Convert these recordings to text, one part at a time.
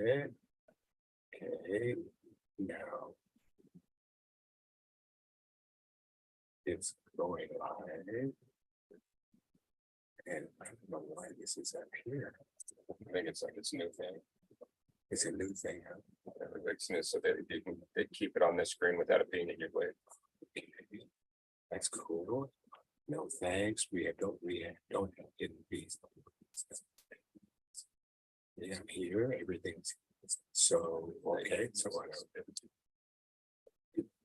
it. Okay, now it's going live. And I don't know why this is up here. I think it's like it's a new thing. It's a new thing, huh? It's new, so that you can they keep it on this screen without it being in your way. Okay, that's cool. No thanks. We don't have hidden bees. Yeah, I'm here. Everything's so okay. So I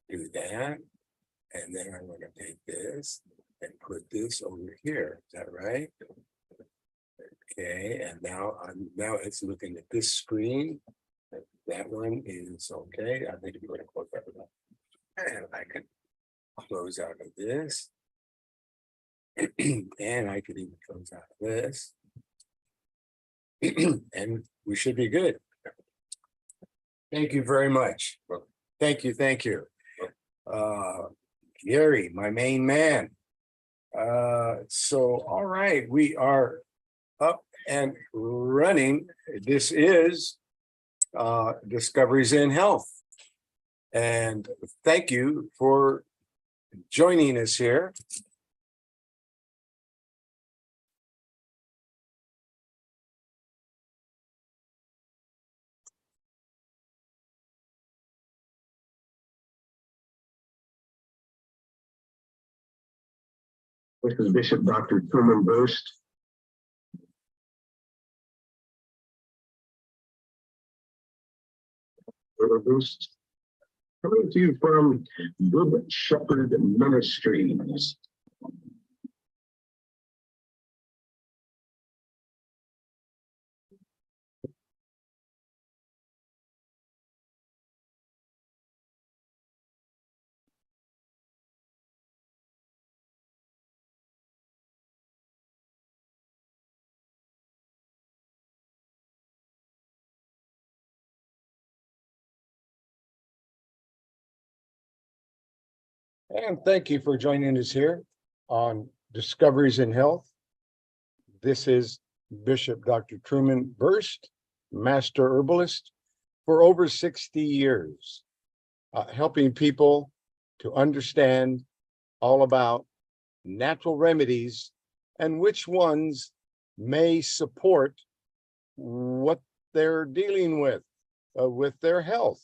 do that, and then I'm going to take this and put this over here. Is that right? Okay, and now it's looking at this screen. That one is okay. I think we're going to close that one. And I can close out of this. And I could even close out of this. And we should be good. Thank you very much. Thank you. Gary, my main man. So all right, we are up and running. This is Discoveries in Health. And thank you for joining us here. This is Bishop Dr. Truman Boost. Boost. Coming to you from Good Shepherd Ministries. And thank you for joining us here on Discoveries in Health. This is Bishop Dr. Truman Burst, Master Herbalist, for over 60 years, helping people to understand all about natural remedies and which ones may support what they're dealing with their health,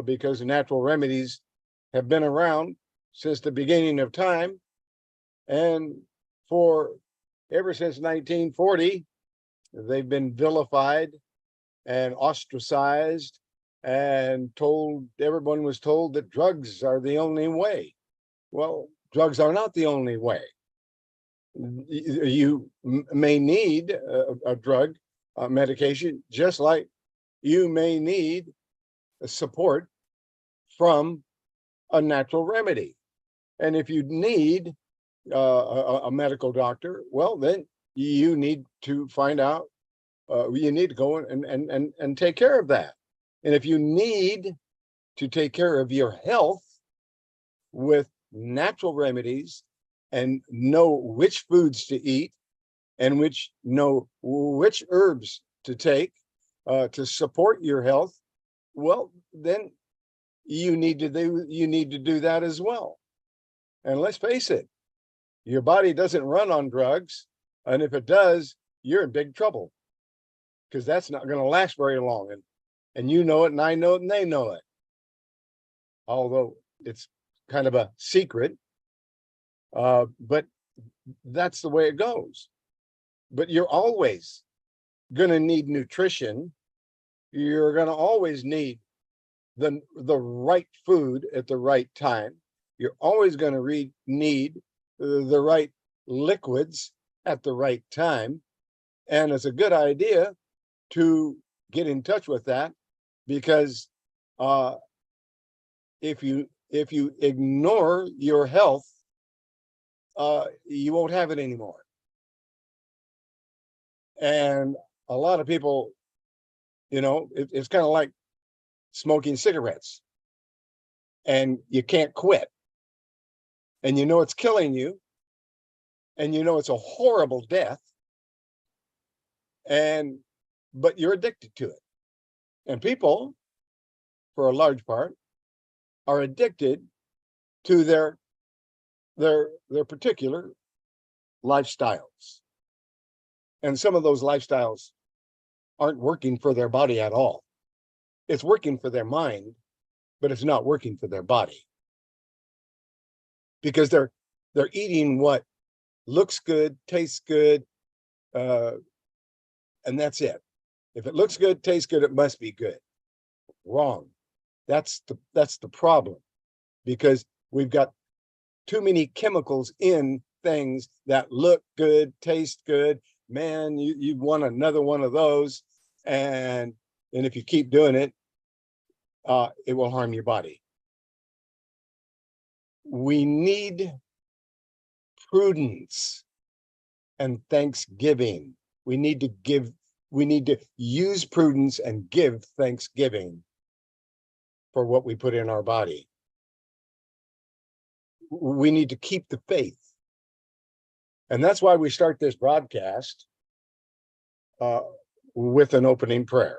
because natural remedies have been around since the beginning of time, and for ever since 1940, they've been vilified and ostracized and told, everyone was told that drugs are the only way. Well, drugs are not the only way. You may need a drug, medication, just like you may need support from a natural remedy. And if you need a medical doctor, well, then you need to find out, you need to go and take care of that. And if you need to take care of your health with natural remedies and know which foods to eat and know which herbs to take to support your health, well, then you need to do that as well. And let's face it, your body doesn't run on drugs, and if it does, you're in big trouble, because that's not going to last very long. And you know it, and I know it, and they know it. Although it's kind of a secret, but that's the way it goes. But you're always going to need nutrition. You're going to always need the right food at the right time. You're always going to need the right liquids at the right time. And it's a good idea to get in touch with that, because if you ignore your health, you won't have it anymore. And a lot of people, it's kind of like smoking cigarettes, and you can't quit. And it's killing you, and it's a horrible death, but you're addicted to it. And people, for a large part, are addicted to their particular lifestyles. And some of those lifestyles aren't working for their body at all. It's working for their mind, but it's not working for their body. Because they're eating what looks good, tastes good, and that's it. If it looks good, tastes good, it must be good. Wrong. That's the problem, because we've got too many chemicals in things that look good, taste good. Man, you want another one of those, and if you keep doing it, it will harm your body. We need prudence and thanksgiving. We need to use prudence and give thanksgiving for what we put in our body. We need to keep the faith. And that's why we start this broadcast with an opening prayer.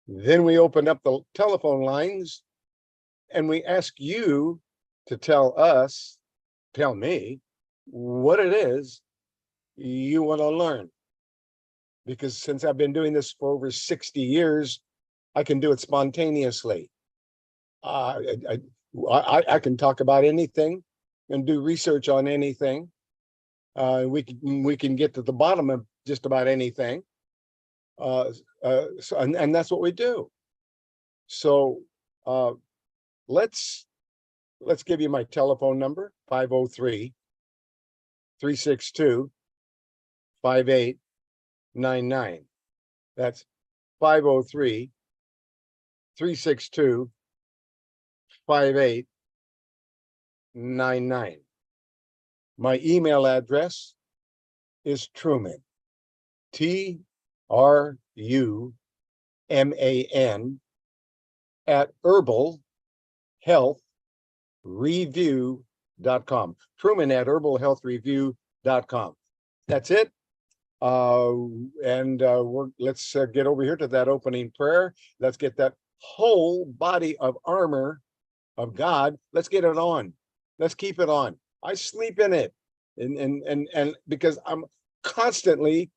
Then we open up the telephone lines and we ask you to tell me what it is you want to learn. Because since I've been doing this for over 60 years, I can do it spontaneously. I can talk about anything and do research on anything. We can get to the bottom of just about anything. And that's what we do. So let's give you my telephone number, 503-362-5899. That's 503-362-5899. My email address is Truman, Truman, at herbalhealthreview.com. Truman at herbalhealthreview.com. That's it. Let's get over here to that opening prayer. Let's get that whole body of armor of God. Let's get it on. Let's keep it on. I sleep in it, and because I'm constantly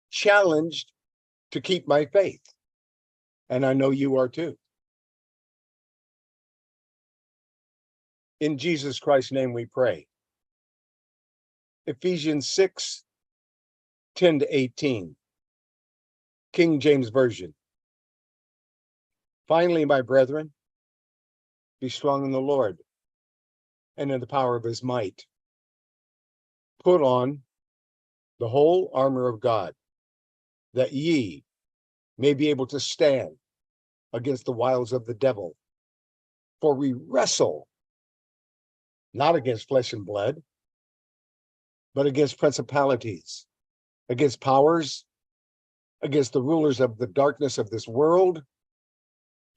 challenged to keep my faith, and I know you are too. In Jesus Christ's name we pray. Ephesians 6:10-18, King James Version. Finally, my brethren, be strong in the Lord and in the power of his might. Put on the whole armor of God, that ye may be able to stand against the wiles of the devil. For we wrestle not against flesh and blood, but against principalities, against powers, against the rulers of the darkness of this world,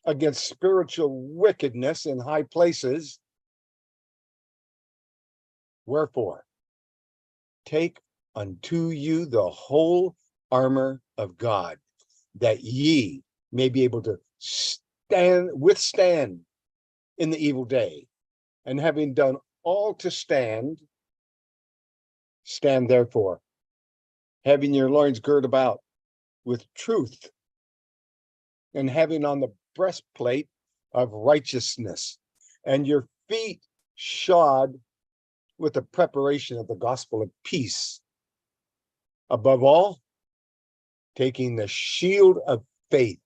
against spiritual wickedness in high places. Wherefore, take unto you the whole armor of God, that ye may be able to withstand in the evil day, and having done all to stand, stand therefore, having your loins girt about with truth, and having on the breastplate of righteousness, and your feet shod with the preparation of the gospel of peace. Above all, taking the shield of faith,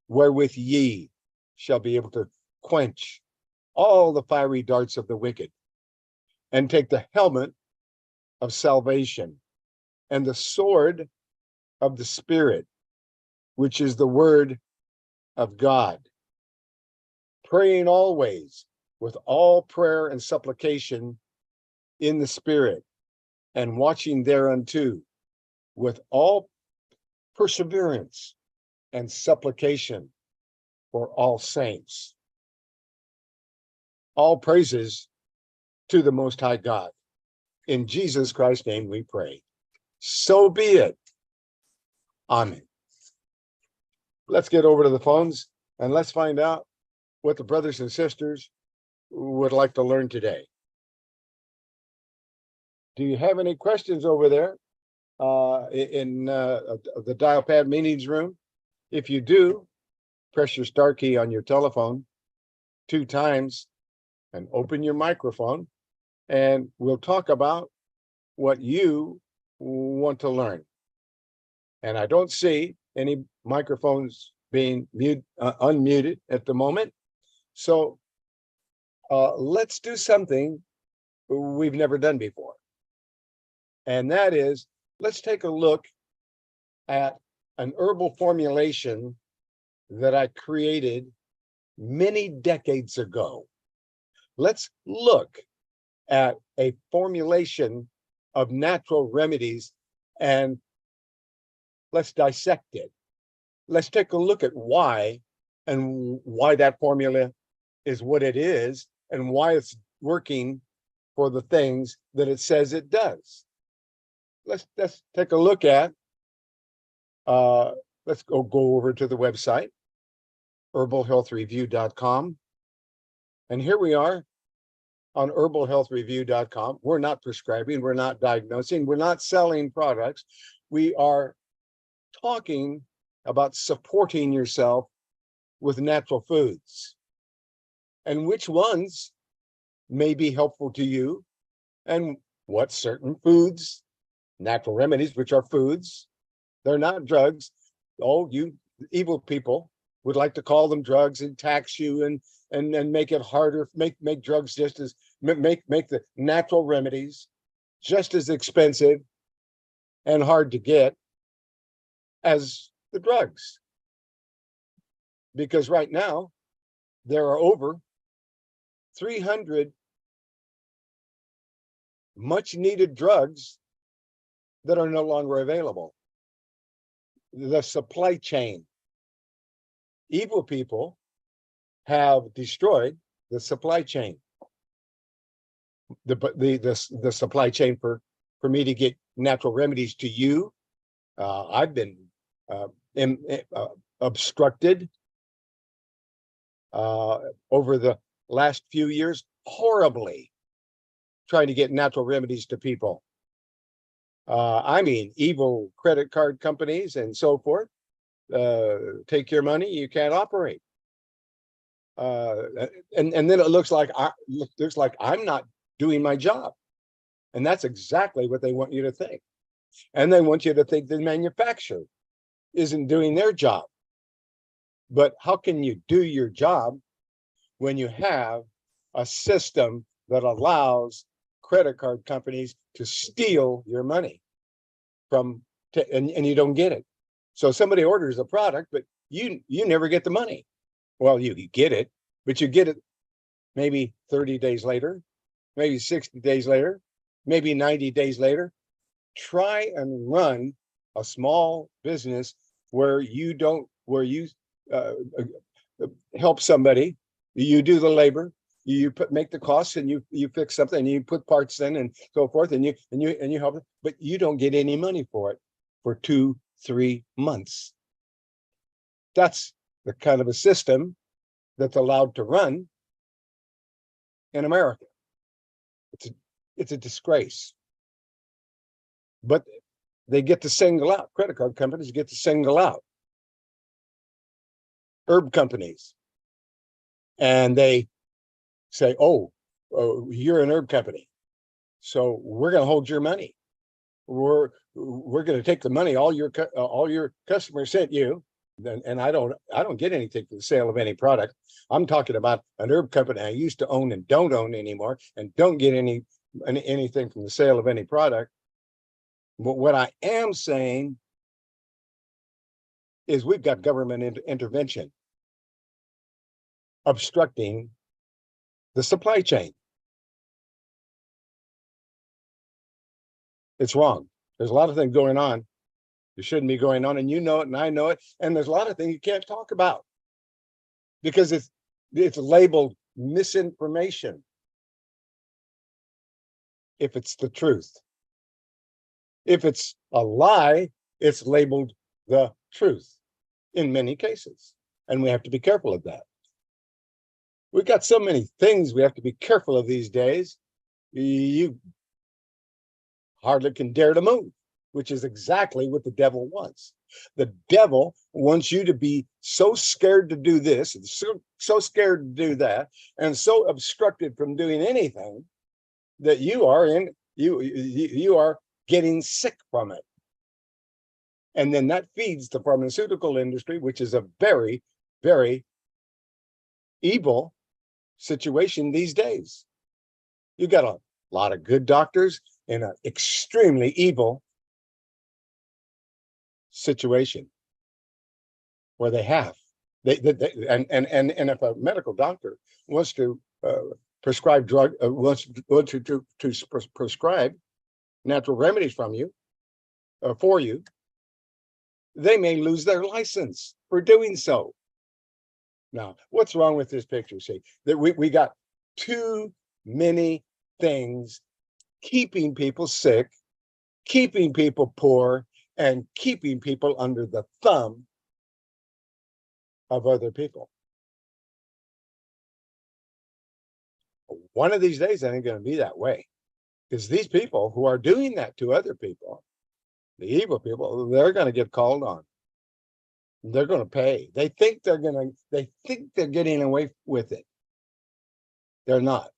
wherewith ye shall be able to quench all the fiery darts of the wicked, and take the helmet of salvation and the sword of the Spirit, which is the word of God, praying always with all prayer and supplication in the Spirit, and watching thereunto with all perseverance and supplication for all saints. All praises to the Most High God. In Jesus Christ's name we pray. So be it. Amen. let's get over to the phones and let's find out what the brothers and sisters would like to learn today. Do you have any questions over there in the dial pad meetings room? If you do, press your star key on your telephone 2 times and open your microphone, and we'll talk about what you want to learn. And I don't see any microphones being unmuted at the moment. So let's do something we've never done before. And that is, let's take a look at an herbal formulation that I created many decades ago. Let's look at a formulation of natural remedies and let's dissect it. Let's take a look at why that formula is what it is and why it's working for the things that it says it does. Let's take a look at, let's go over to the website, herbalhealthreview.com. And here we are on herbalhealthreview.com. We're not prescribing, we're not diagnosing, we're not selling products. We are talking about supporting yourself with natural foods and which ones may be helpful to you and what certain foods, natural remedies, which are foods, they're not drugs. Oh, you evil people would like to call them drugs and tax you and make it harder, make drugs just as, make the natural remedies just as expensive and hard to get as the drugs. Because right now, there are over 300 much needed drugs that are no longer available. The supply chain. Evil people have destroyed the supply chain. The supply chain for me to get natural remedies to you. I've been obstructed over the last few years horribly trying to get natural remedies to people. I mean, evil credit card companies and so forth take your money, you can't operate. And then it looks like I'm not doing my job. And that's exactly what they want you to think. And they want you to think the manufacturer isn't doing their job. But how can you do your job when you have a system that allows credit card companies to steal your money and you don't get it? So somebody orders a product, but you never get the money. Well, you get it, but you get it maybe 30 days later, maybe 60 days later, maybe 90 days later. Try and run a small business where you help somebody, you do the labor, you make the costs, and you fix something, and you put parts in and so forth, and you help it, but you don't get any money for it for 2-3 months. That's the kind of a system that's allowed to run in America. It's a disgrace. But they get to single out, credit card companies get to single out herb companies. And they say, oh, you're an herb company, so we're going to hold your money. We're going to take the money all your customers sent you, and I don't get anything for the sale of any product. I'm talking about an herb company I used to own and don't own anymore, and don't get anything from the sale of any product. But what I am saying is we've got government intervention obstructing the supply chain. It's wrong. There's a lot of things going on that shouldn't be going on, and you know it, and I know it. And there's a lot of things you can't talk about because it's labeled misinformation if it's the truth. If it's a lie, it's labeled the truth. in many cases. And we have to be careful of that. We've got so many things we have to be careful of these days. You hardly can dare to move, which is exactly what the devil wants. The devil wants you to be so scared to do this, and so scared to do that, and so obstructed from doing anything that you are getting sick from it. And then that feeds the pharmaceutical industry, which is a very, very evil situation these days. You got a lot of good doctors in an extremely evil situation where they and if a medical doctor wants to prescribe prescribe natural remedies from you for you, they may lose their license for doing so. Now, what's wrong with this picture? See, that we got too many things keeping people sick, keeping people poor, and keeping people under the thumb of other people. One of these days, it ain't going to be that way, because these people who are doing that to other people, the evil people, they're going to get called on. They're going to pay. They think they're getting away with it. They're not.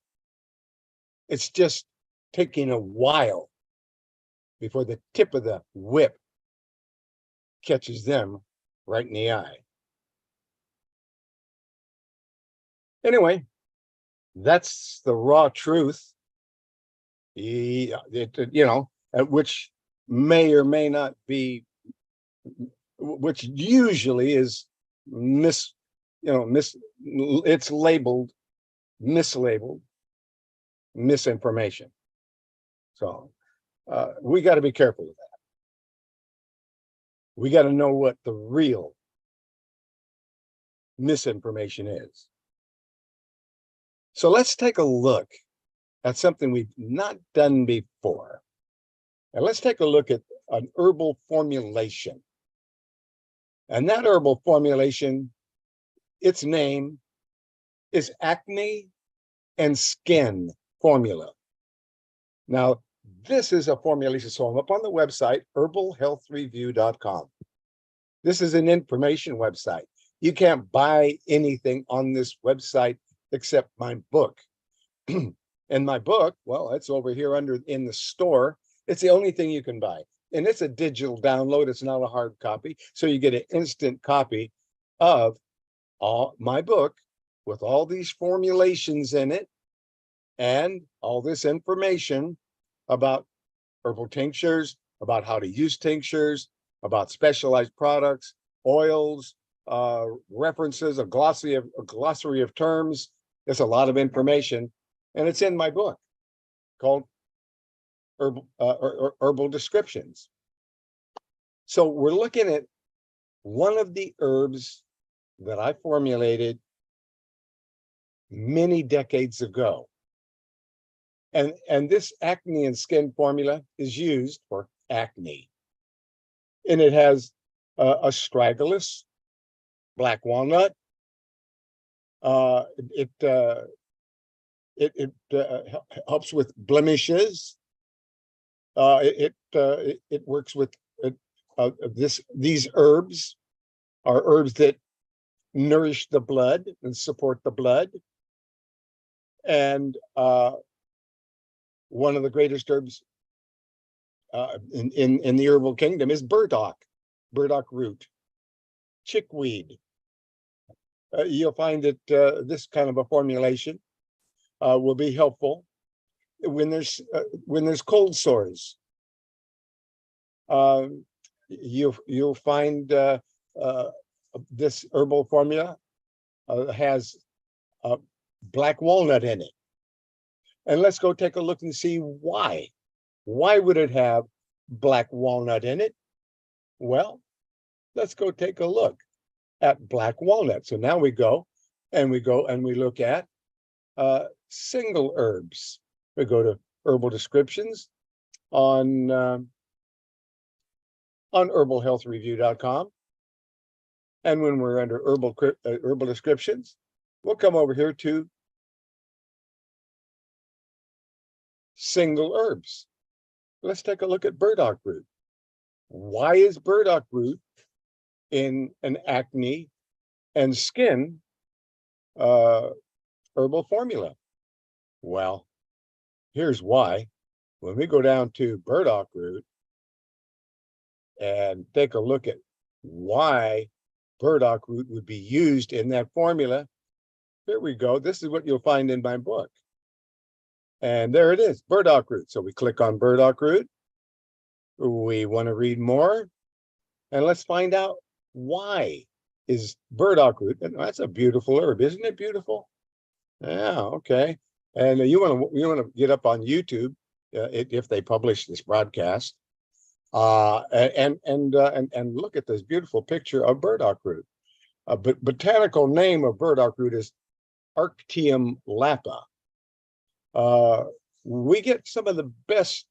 It's just taking a while before the tip of the whip catches them right in the eye. Anyway, that's the raw truth. Which may or may not be, which usually is it's labeled, mislabeled, misinformation. So we got to be careful with that. We got to know what the real misinformation is. So let's take a look at something we've not done before. And let's take a look at an herbal formulation. And that herbal formulation, its name is Acne and Skin Formula. Now, this is a formulation. So I'm up on the website, herbalhealthreview.com. This is an information website. You can't buy anything on this website except my book. And my book, well, it's over here in the store. It's the only thing you can buy. And it's a digital download. It's not a hard copy. So you get an instant copy of all my book with all these formulations in it and all this information about herbal tinctures, about how to use tinctures, about specialized products, oils, references, a glossary of terms. There's a lot of information, and it's in my book called Herbal Descriptions. So we're looking at one of the herbs that I formulated many decades ago. And this Acne and Skin Formula is used for acne. And it has astragalus, black walnut. It helps with blemishes. It works with these herbs are herbs that nourish the blood and support the blood. And one of the greatest herbs in the herbal kingdom is burdock root, chickweed. You'll find that this kind of a formulation will be helpful when there's cold sores. You'll find this herbal formula has black walnut in it. And let's go take a look and see why. Why would it have black walnut in it? Well, let's go take a look at black walnut. So now we go and we look at single herbs. We go to herbal descriptions on herbalhealthreview.com. And when we're under herbal descriptions, we'll come over here to single herbs. Let's take a look at burdock root. Why is burdock root in an acne and skin herbal formula? Well, here's why. When we go down to burdock root and take a look at why burdock root would be used in that formula, here we go. This is what you'll find in my book. And there it is, burdock root. So we click on burdock root. We want to read more. And let's find out why is burdock root. And that's a beautiful herb, isn't it beautiful? Yeah, okay. And you want to get up on YouTube if they publish this broadcast, and look at this beautiful picture of burdock root. But botanical name of burdock root is Arctium lapa. We get some of the best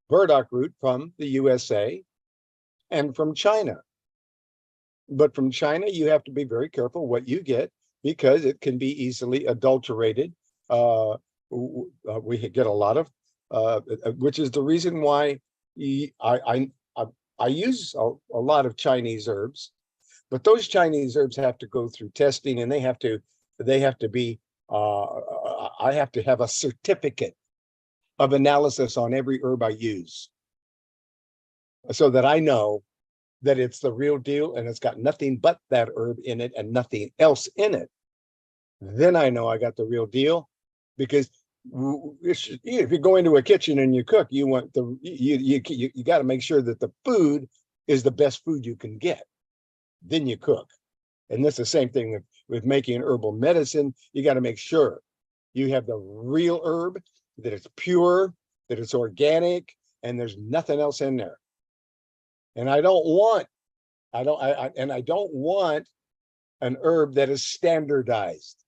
burdock root from the USA and from China. But from China, you have to be very careful what you get because it can be easily adulterated. We get a lot of, which is the reason why I use a lot of Chinese herbs, but those Chinese herbs have to go through testing, and they have to be. I have to have a certificate of analysis on every herb I use, so that I know that it's the real deal and it's got nothing but that herb in it and nothing else in it. Then I know I got the real deal, because if you go into a kitchen and you cook, you want you got to make sure that the food is the best food you can get. Then you cook. And that's the same thing with making herbal medicine. You got to make sure you have the real herb, that it's pure, that it's organic, and there's nothing else in there. And I don't want an herb that is standardized.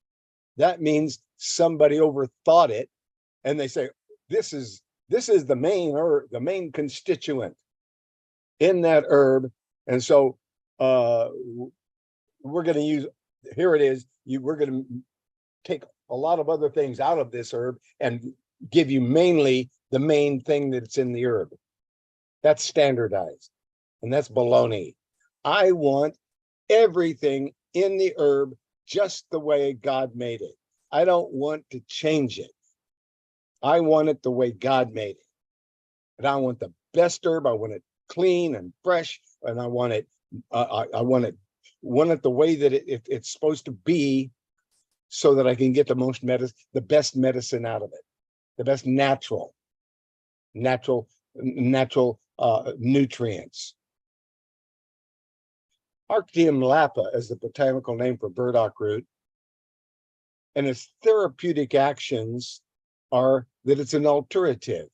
That means somebody overthought it, and they say this is the main herb, the main constituent in that herb, and so we're going to use, here it is. We're going to take a lot of other things out of this herb and give you mainly the main thing that's in the herb. That's standardized, and that's baloney. I want everything in the herb just the way God made it. I don't want to change it. I want it the way God made it. And I want the best herb. I want it clean and fresh, and I want it the way that it's supposed to be, so that I can get the best medicine out of it, the best natural nutrients. Arctium lapa is the botanical name for burdock root, and its therapeutic actions are that it's an alterative.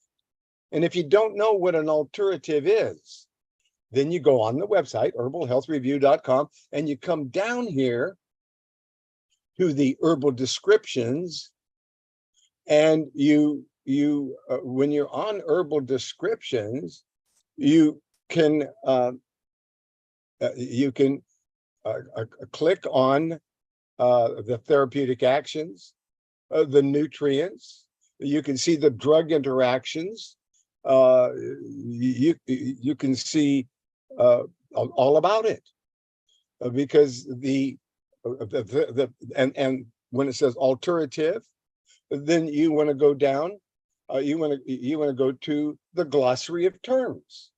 And if you don't know what an alterative is, then you go on the website, herbalhealthreview.com, and you come down here to the herbal descriptions, and when you're on herbal descriptions, you can click on the therapeutic actions, the nutrients. You can see the drug interactions. You can see all about it, because and when it says alterative, then you want to go down. You want to go to the glossary of terms,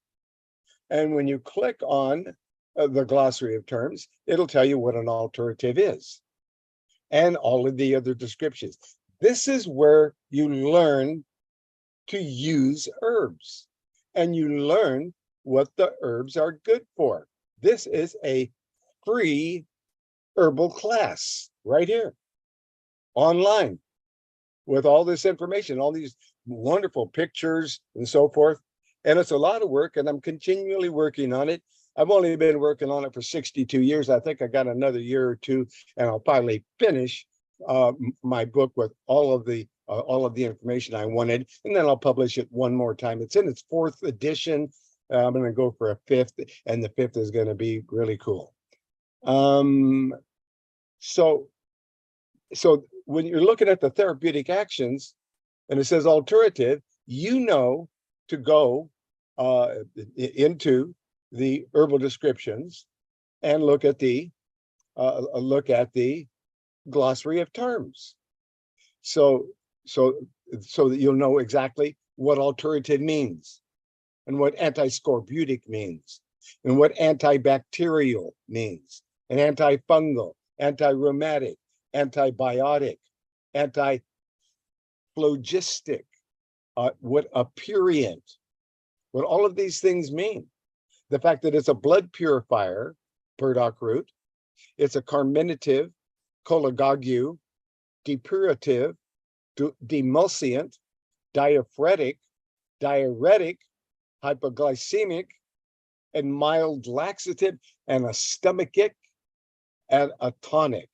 and when you click on the glossary of terms, it'll tell you what an alterative is, and all of the other descriptions. This is where you learn to use herbs, and you learn what the herbs are good for. This is a free herbal class right here online, with all this information, all these wonderful pictures and so forth. And it's a lot of work, and I'm continually working on it. I've only been working on it for 62 years. I think I got another year or two, and I'll finally finish my book with all of the information I wanted, and then I'll publish it one more time. It's in its 4th edition. I'm going to go for a 5th, and the 5th is going to be really cool. So when you're looking at the therapeutic actions and it says alternative, you know to go into the herbal descriptions and look at the glossary of terms. So that you'll know exactly what alternative means and what antiscorbutic means and what antibacterial means and antifungal, anti-rheumatic, antibiotic, anti-phlogistic, what aperient, what all of these things mean. The fact that it's a blood purifier, burdock root, it's a carminative, cholagogue, depurative, demulcient, diaphoretic, diuretic, hypoglycemic, and mild laxative, and a stomachic, and a tonic.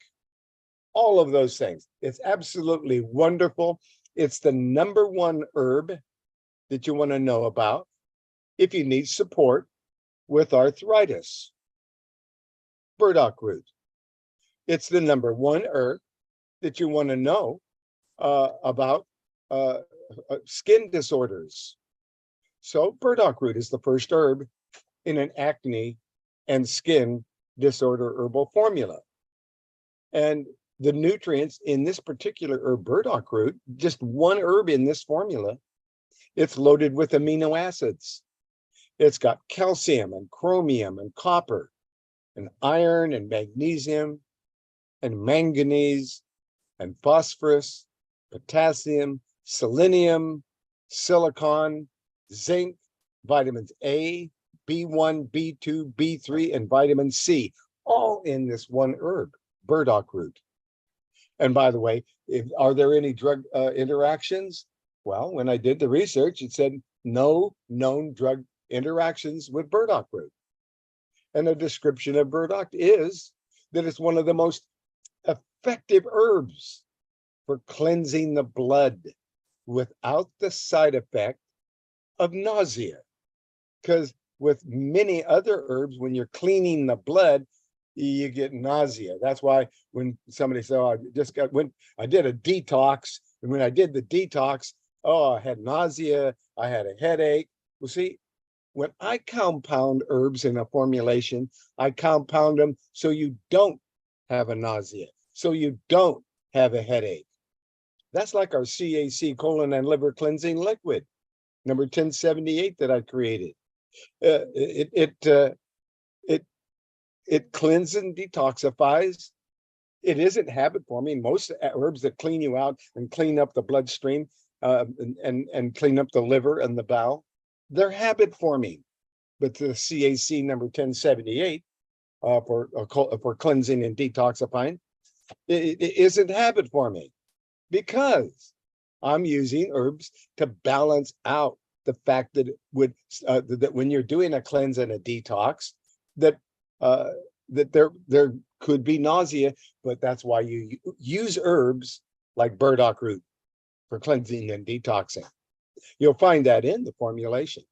All of those things. It's absolutely wonderful. It's the #1 herb that you want to know about if you need support with arthritis. Burdock root. It's the #1 herb that you want to know about skin disorders. So burdock root is the first herb in an acne and skin disorder herbal formula. And the nutrients in this particular herb, burdock root, just one herb in this formula, it's loaded with amino acids. It's got calcium and chromium and copper and iron and magnesium and manganese and phosphorus, potassium, selenium, silicon, zinc, vitamins A, B1, B2, B3, and vitamin C, all in this one herb, burdock root. And by the way, are there any drug interactions? Well, when I did the research, it said no known drug interactions with burdock root. And the description of burdock is that it's one of the most effective herbs for cleansing the blood without the side effect of nausea. Because with many other herbs, when you're cleaning the blood, you get nausea. That's why when somebody said, oh, I did a detox, and when I did the detox, oh, I had nausea, I had a headache. Well, see, when I compound herbs in a formulation, I compound them so you don't have a nausea, so you don't have a headache. That's like our CAC colon and liver cleansing liquid, number 1078 that I created. It cleanses and detoxifies. It isn't habit forming. Most herbs that clean you out and clean up the bloodstream and clean up the liver and the bowel, they're habit forming. But the CAC number 1078 for cleansing and detoxifying, it isn't habit forming, because I'm using herbs to balance out the fact that that when you're doing a cleanse and a detox, that there could be nausea, but that's why you use herbs like burdock root for cleansing and detoxing. You'll find that in the formulation.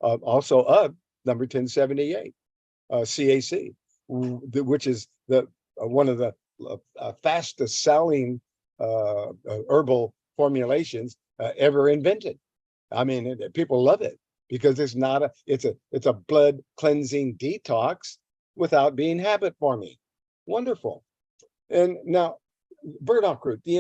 Also of number 1078, CAC, which is the one of the fastest selling herbal formulations ever invented. I mean, people love it because it's a blood cleansing detox without being habit forming. Wonderful. And now burdock root, the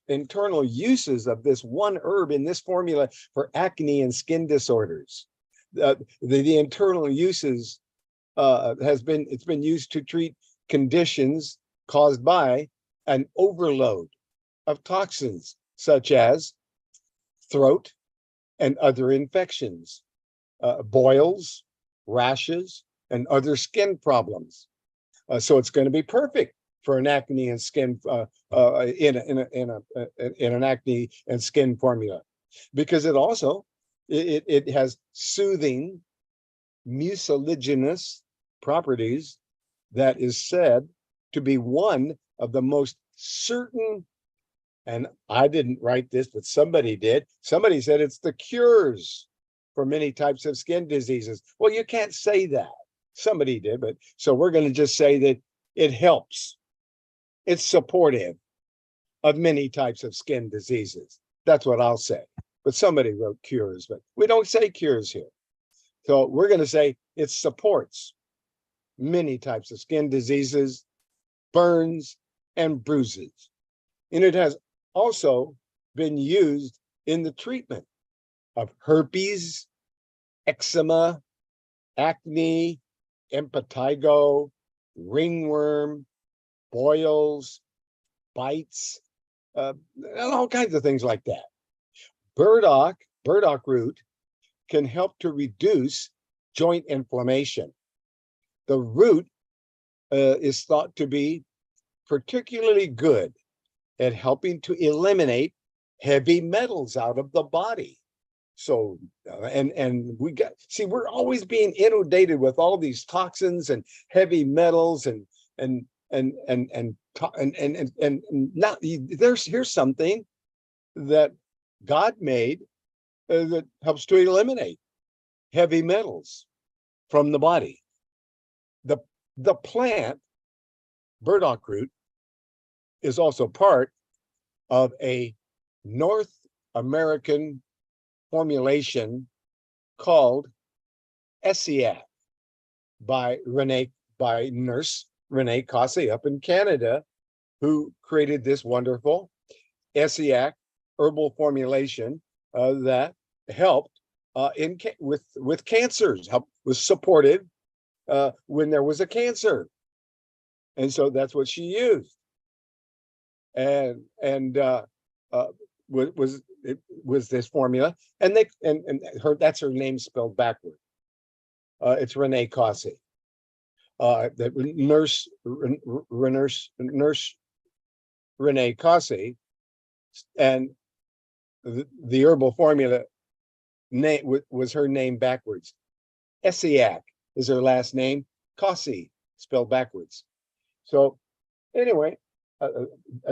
internal uses of this one herb in this formula for acne and skin disorders. The internal uses it's been used to treat conditions caused by an overload of toxins such as throat and other infections, boils, rashes, and other skin problems. So it's going to be perfect for an acne and skin in an acne and skin formula, because it also it has soothing, mucilaginous properties that is said to be one of the most certain, and I didn't write this, but somebody did. Somebody said it's the cures for many types of skin diseases. Well, you can't say that. Somebody did, but so we're going to just say that it helps. It's supportive of many types of skin diseases. That's what I'll say. But somebody wrote cures, but we don't say cures here. So we're going to say it supports many types of skin diseases, burns, and bruises. And it has also been used in the treatment of herpes, eczema, acne, impetigo, ringworm, boils, bites, and all kinds of things like that. Burdock root can help to reduce joint inflammation. The root is thought to be particularly good at helping to eliminate heavy metals out of the body. So, and we got, see, we're always being inundated with all these toxins and heavy metals and now here's something that God made that helps to eliminate heavy metals from the body. The plant, burdock root, is also part of a North American formulation called Essiac by nurse Renee Cossey up in Canada, who created this wonderful Essiac herbal formulation that helped with cancers, was supportive when there was a cancer, and so that's what she used, and was this formula, and that's her name spelled backward. It's Renee Cossey. That nurse Renee Cossey, and the herbal formula name was her name backwards. Essiac is her last name. Cossey spelled backwards. So anyway,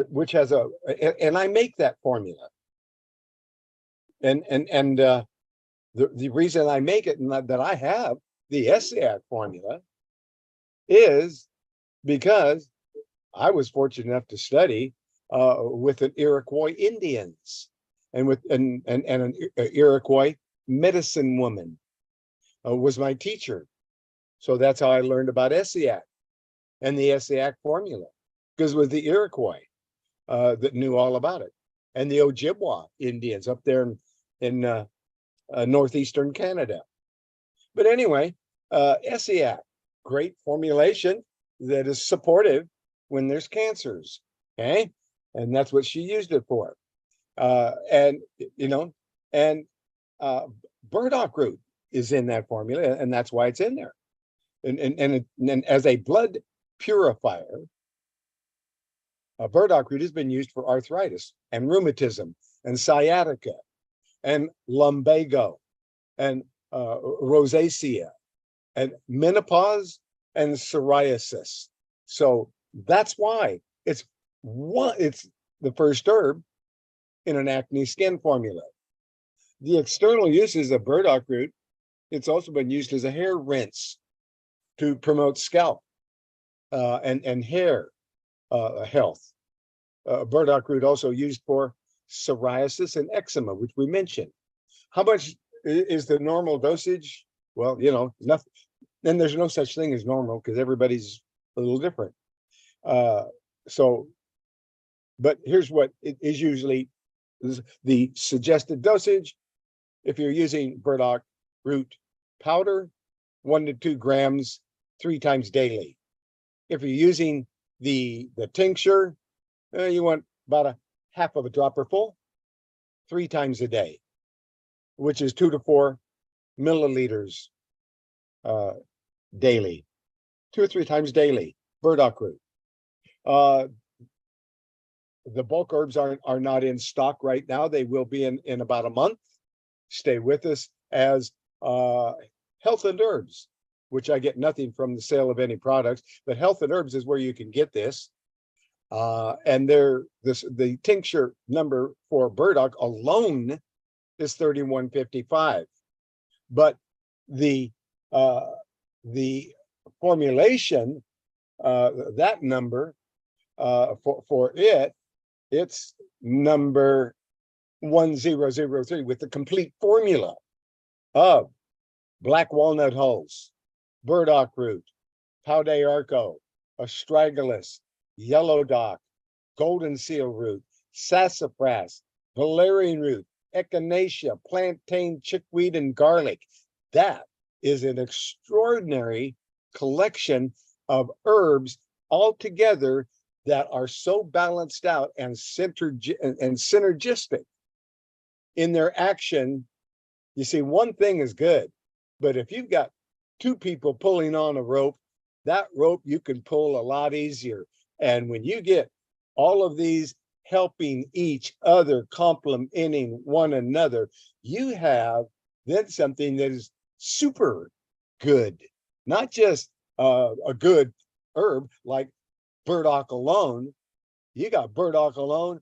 which has and I make that formula. And the reason I make it and that I have the Essiac formula is because I was fortunate enough to study with an Iroquois Indians and with an Iroquois medicine woman was my teacher. So that's how I learned about Essiac and the Essiac formula, because it was the Iroquois that knew all about it, and the Ojibwa Indians up there in northeastern Canada. But anyway, Essiac, great formulation that is supportive when there's cancers. Okay, and that's what she used it for. And burdock root is in that formula, and that's why it's in there. And as a blood purifier, burdock root has been used for arthritis and rheumatism and sciatica and lumbago and rosacea and menopause and psoriasis. So that's why it's the first herb in an acne skin formula. The external uses of burdock root, it's also been used as a hair rinse to promote scalp and hair health. Burdock root also used for psoriasis and eczema, which we mentioned. How much is the normal dosage? Well, nothing. And there's no such thing as normal because everybody's a little different. But here's what it is usually the suggested dosage. If you're using burdock root powder, 1 to 2 grams 3 times daily. If you're using the tincture, you want about a half of a dropper full 3 times a day, which is 2 to 4 milliliters daily, 2 or 3 times daily. Burdock root. The bulk herbs are not in stock right now. They will be in about a month. Stay with us as Health and Herbs, which I get nothing from the sale of any products, but Health and Herbs is where you can get this. And the tincture number for burdock alone is 3155, but the formulation, that number, for it's number 1003 with the complete formula of black walnut hulls, burdock root, pau de arco, astragalus, yellow dock, golden seal root, sassafras, valerian root, echinacea, plantain, chickweed, and garlic. That is an extraordinary collection of herbs all together that are so balanced out and synergistic in their action. You see, one thing is good, but if you've got two people pulling on a rope, that rope you can pull a lot easier. And when you get all of these helping each other, complementing one another, you have then something that is super good, not just a good herb like burdock alone. You got burdock alone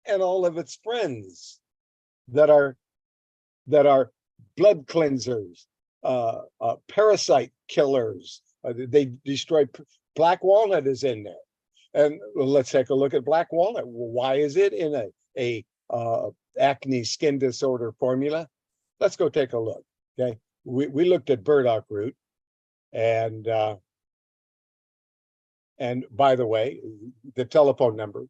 and all of its friends that are blood cleansers, parasite killers. They destroy. Black walnut is in there. And let's take a look at black walnut. Why is it in a acne skin disorder formula? Let's go take a look. Okay, we looked at burdock root, and by the way, the telephone number,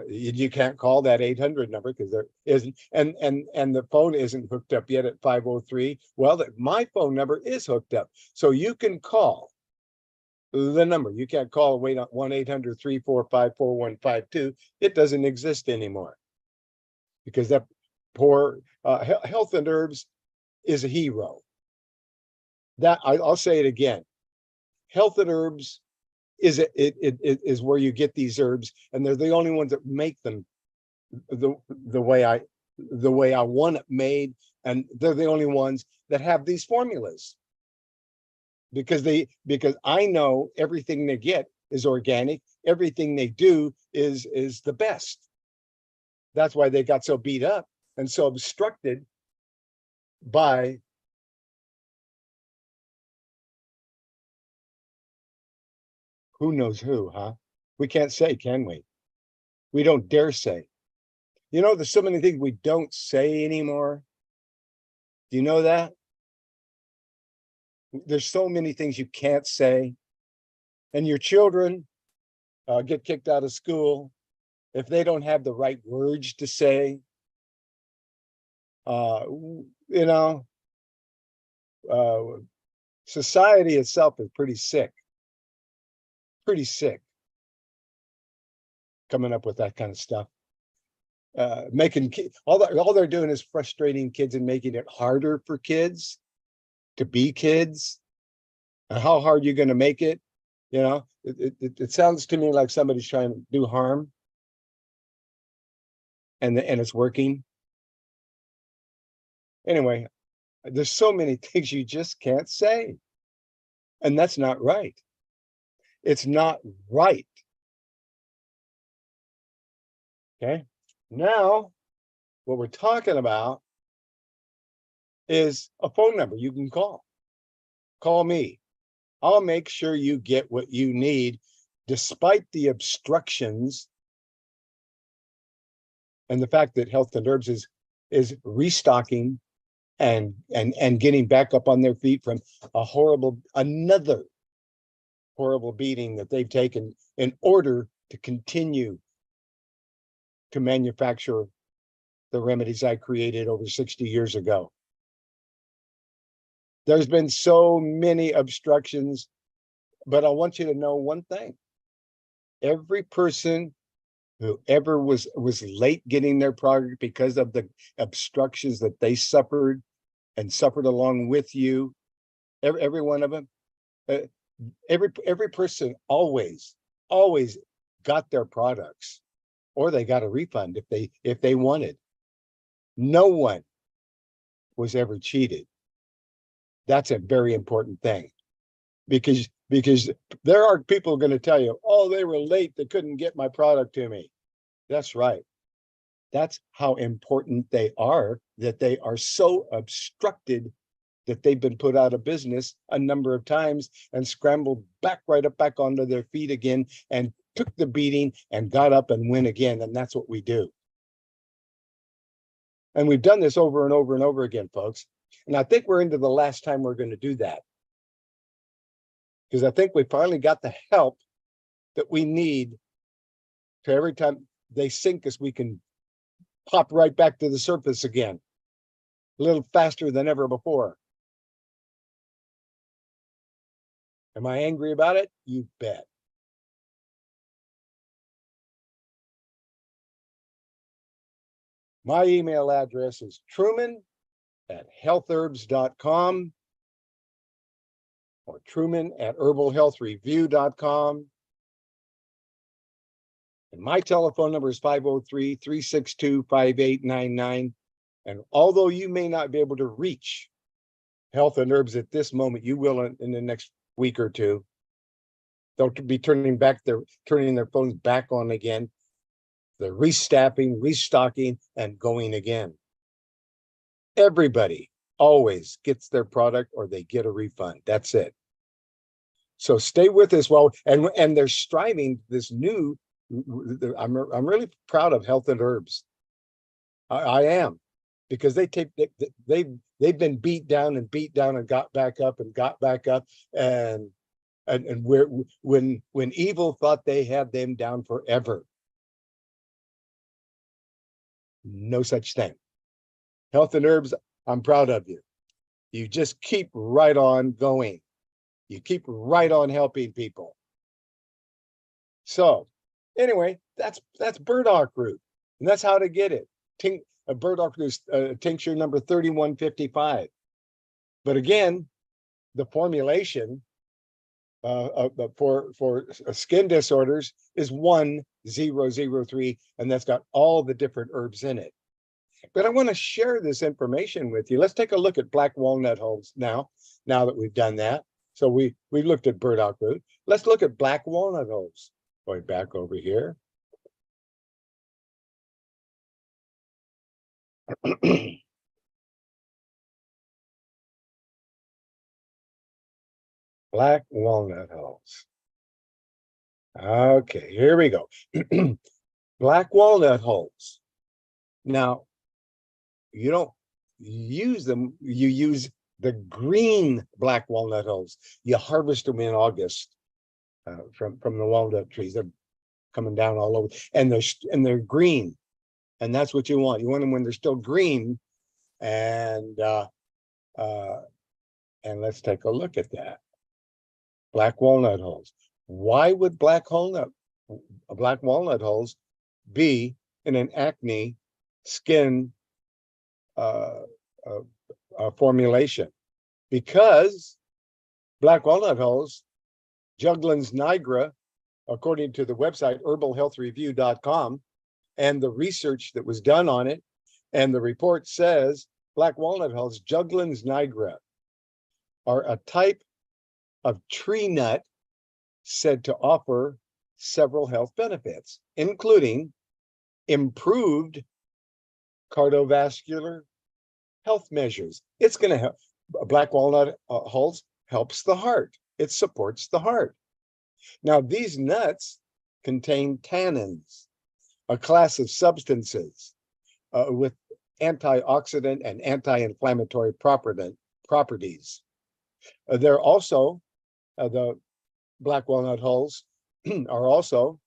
you can't call that 800 number because there isn't, and the phone isn't hooked up yet at 503. Well, my phone number is hooked up, so you can call the number. You can't call 1-800-345-4152. It doesn't exist anymore because that poor Health and Herbs is a hero. That I'll say it again. Health and Herbs is is where you get these herbs, and they're the only ones that make them the way I want it made, and they're the only ones that have these formulas. Because I know everything they get is organic, everything they do is the best. That's why they got so beat up and so obstructed by who knows who, huh? We can't say, can we? We don't dare say. You know, there's so many things we don't say anymore. Do you know that? There's so many things you can't say. And your children get kicked out of school if they don't have the right words to say. You know, society itself is pretty sick. Pretty sick. Coming up with that kind of stuff. Making all they're doing is frustrating kids and making it harder for kids to be kids. And how hard you're going to make it, you know, it sounds to me like somebody's trying to do harm, and it's working. Anyway, there's so many things you just can't say, and that's not right. It's not right. Okay, now what we're talking about is a phone number you can call. Call me. I'll make sure you get what you need, despite the obstructions and the fact that Health and Herbs is restocking and getting back up on their feet from another horrible beating that they've taken in order to continue to manufacture the remedies I created over 60 years ago. There's been so many obstructions, but I want you to know one thing. Every person who ever was late getting their product because of the obstructions that they suffered and suffered along with you, every one of them, every person always got their products, or they got a refund if they wanted. No one was ever cheated. That's a very important thing, because there are people going to tell you, oh, they were late, they couldn't get my product to me. That's right. That's how important they are, that they are so obstructed that they've been put out of business a number of times and scrambled back onto their feet again and took the beating and got up and went again. And that's what we do. And we've done this over and over and over again, folks. And I think we're into the last time we're going to do that. Because I think we finally got the help that we need to every time they sink us, we can pop right back to the surface again, a little faster than ever before. Am I angry about it? You bet. My email address is truman@healthherbs.com or truman@herbalhealthreview.com. And my telephone number is 503-362-5899. And although you may not be able to reach Health and Herbs at this moment, you will in the next week or two. They'll be turning their phones back on again. They're restaffing, restocking, and going again. Everybody always gets their product or they get a refund. That's it. So stay with us and they're striving this new. I'm really proud of Health and Herbs. I am, because they've been beat down and got back up and got back up, and when evil thought they had them down forever. No such thing. Health and Herbs, I'm proud of you. You just keep right on going. You keep right on helping people. So anyway, that's burdock root, and that's how to get it. Burdock root tincture number 3155. But again, the formulation for skin disorders is 1003, and that's got all the different herbs in it. But I want to share this information with you. Let's take a look at black walnut hulls now that we've done that. So we looked at burdock root. Let's look at black walnut hulls. Going back over here. Black walnut hulls. Okay, here we go. Black walnut hulls. Now, you don't use them, you use the green black walnut hulls. You harvest them in August from the walnut trees. They're coming down all over, and they're green, and that's what you want. You want them when they're still green, and let's take a look at that. Black walnut hulls. Why would black walnut hulls be in an acne skin formulation? Because black walnut hulls, Juglans nigra, according to the website herbalhealthreview.com, and the research that was done on it, and the report says black walnut hulls, Juglans nigra, are a type of tree nut said to offer several health benefits, including improved cardiovascular health measures. It's going to help. Black walnut hulls helps the heart. It supports the heart. Now, these nuts contain tannins, a class of substances with antioxidant and anti-inflammatory properties. They're also, the black walnut hulls are also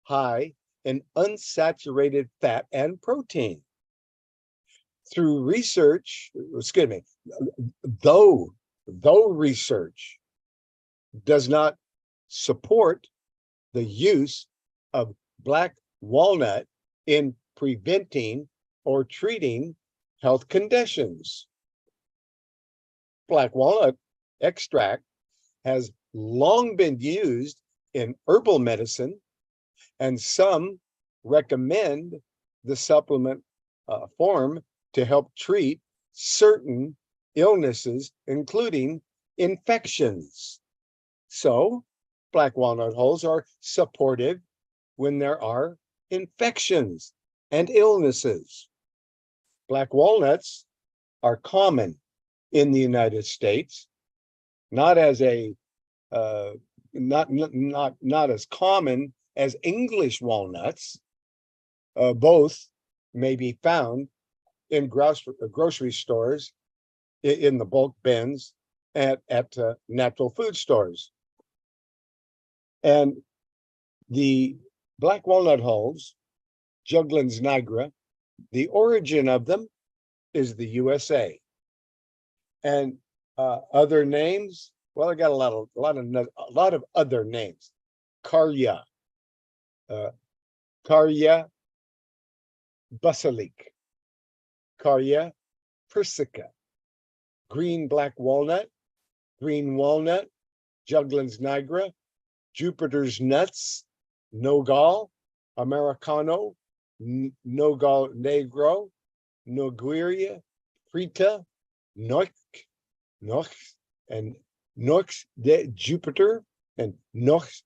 high in unsaturated fat and protein. Through research, though research does not support the use of black walnut in preventing or treating health conditions. Black walnut extract has long been used in herbal medicine, and some recommend the supplement form to help treat certain illnesses, including infections. So, black walnut hulls are supportive when there are infections and illnesses. Black walnuts are common in the United States, not as a not as common as English walnuts. Both may be found in grocery stores, in the bulk bins, at natural food stores. And the black walnut hulls, Juglans nigra, the origin of them is the USA. And other names, well, I got a lot of other names. Carya, Carya basilic, Carya persica, green black walnut, green walnut, Juglans nigra, Jupiter's nuts, nogal, Americano, nogal negro, nogueria, frita, noix, and noix de Jupiter, and noix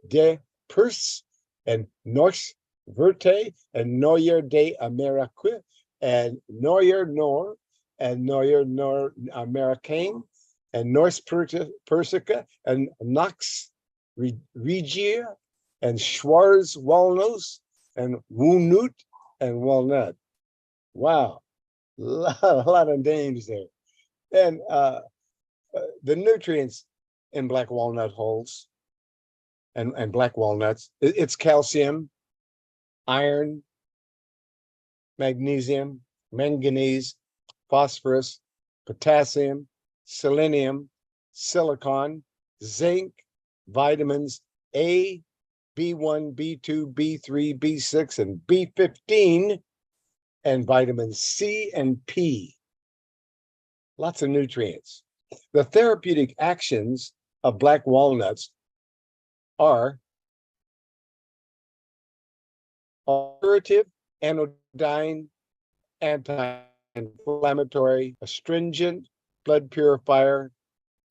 de Perse, and noix verte, and noyer de Amerique, and noyer nor, and noyer nor Americain, and noix persica, and nox regia, and Schwarz walnuts, and walnut, and walnut. Wow, a lot of names there. And the nutrients in black walnut hulls and black walnuts, it's calcium, iron, magnesium, manganese, phosphorus, potassium, selenium, silicon, zinc, vitamins A, B1, B2, B3, B6, and B15, and vitamins C and P. Lots of nutrients. The therapeutic actions of black walnuts are curative, anodyne, anti-inflammatory, astringent, blood purifier,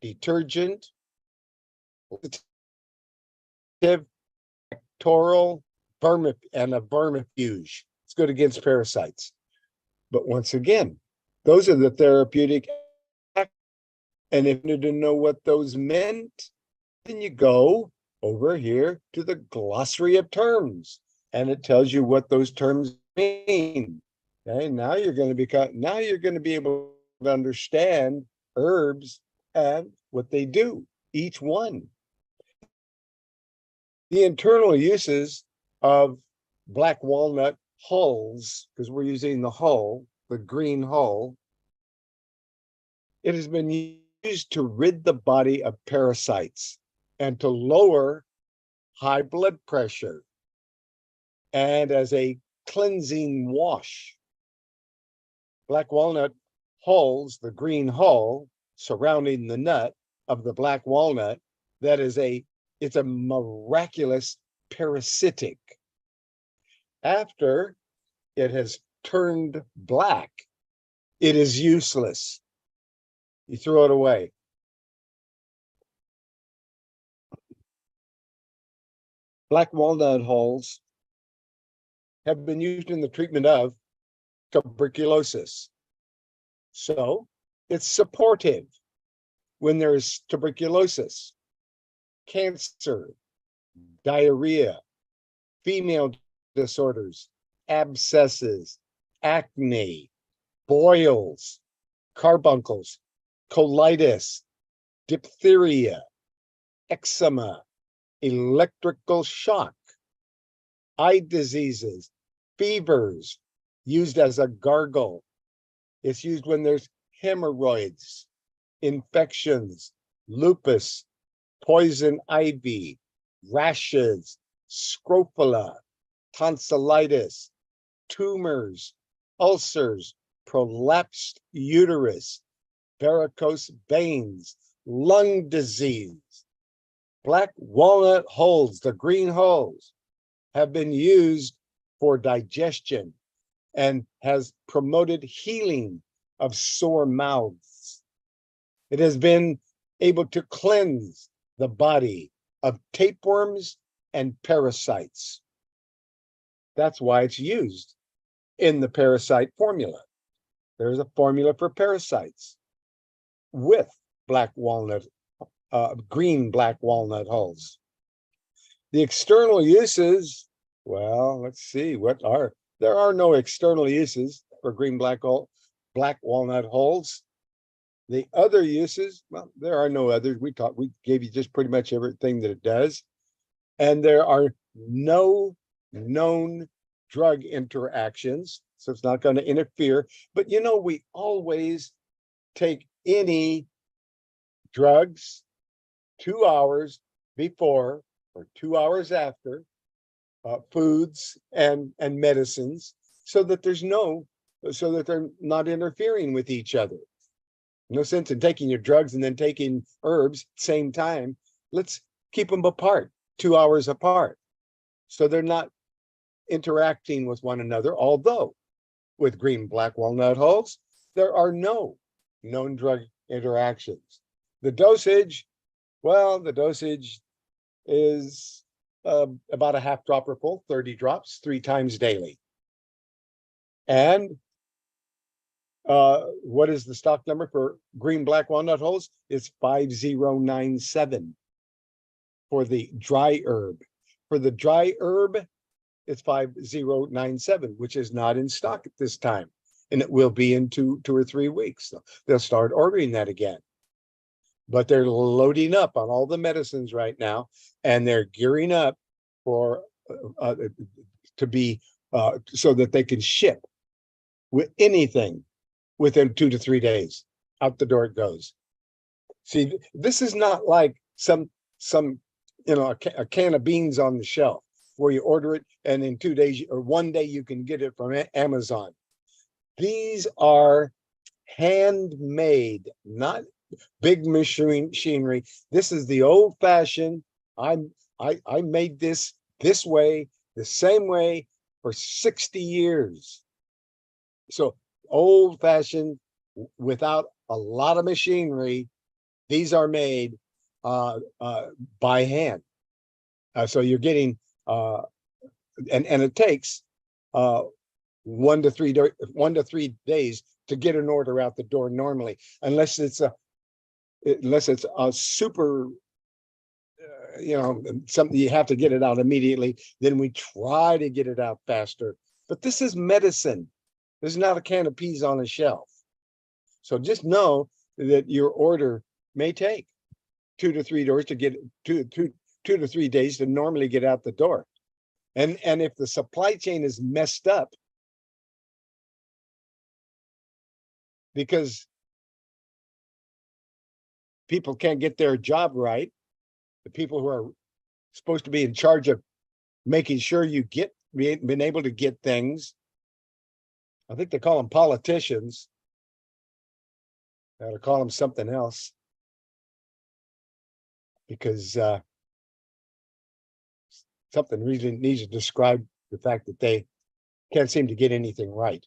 detergent, pectoral, and a vermifuge. It's good against parasites. But once again, those are the therapeutic actions. And if you need to know what those meant, then you go over here to the glossary of terms, and it tells you what those terms mean. Okay, now you're going to be able to understand herbs and what they do, each one. The internal uses of black walnut hulls, because we're using the hull, the green hull, it has been used to rid the body of parasites and to lower high blood pressure, and as a cleansing wash. Black walnut hulls, the green hull surrounding the nut of the black walnut, it's a miraculous parasitic. After it has turned black, it is useless. You throw it away. Black walnut hulls have been used in the treatment of tuberculosis. So it's supportive when there's tuberculosis, cancer, diarrhea, female disorders, abscesses, acne, boils, carbuncles, colitis, diphtheria, eczema, electrical shock, eye diseases, fevers, used as a gargle. It's used when there's hemorrhoids, infections, lupus, poison ivy, rashes, scrofula, tonsillitis, tumors, ulcers, prolapsed uterus, varicose veins, lung disease. Black walnut hulls, the green hulls, have been used for digestion and has promoted healing of sore mouths. It has been able to cleanse the body of tapeworms and parasites. That's why it's used in the parasite formula. There's a formula for parasites. with black walnut, green black walnut hulls. The external uses, well, let's see, there are no external uses for green black walnut hulls. The other uses, well, there are no others. We gave you just pretty much everything that it does. And there are no known drug interactions, so it's not going to interfere. But you know, we always take any drugs 2 hours before or 2 hours after foods and medicines, so that they're not interfering with each other. No sense in taking your drugs and then taking herbs at the same time. Let's keep them apart, 2 hours apart, so they're not interacting with one another. Although with green black walnut hulls, there are no known drug interactions. The dosage, well, the dosage is about a half dropper full, 30 drops, 3 times daily. And what is the stock number for green black walnut hulls? It's 5097 for the dry herb. For the dry herb, it's 5097, which is not in stock at this time. And it will be in two or 3 weeks. So they'll start ordering that again. But they're loading up on all the medicines right now, and they're gearing up for to be so that they can ship with anything within 2 to 3 days. Out the door it goes. See, this is not like some a can of beans on the shelf where you order it and in 2 days or 1 day you can get it from Amazon. These are handmade, not big machinery. This is the old-fashioned. I made this way, the same way for 60 years. So old-fashioned, without a lot of machinery. These are made by hand. So you're getting and it takes 1 to 3 days to get an order out the door normally, unless it's a super something you have to get it out immediately. Then we try to get it out faster. But this is medicine. This is not a can of peas on a shelf. So just know that your order may take 2 to 3 doors to get 2 to 3 days to normally get out the door. And if the supply chain is messed up because people can't get their job right, the people who are supposed to be in charge of making sure you been able to get things, I think they call them politicians. I ought to call them something else, because something really needs to describe the fact that they can't seem to get anything right.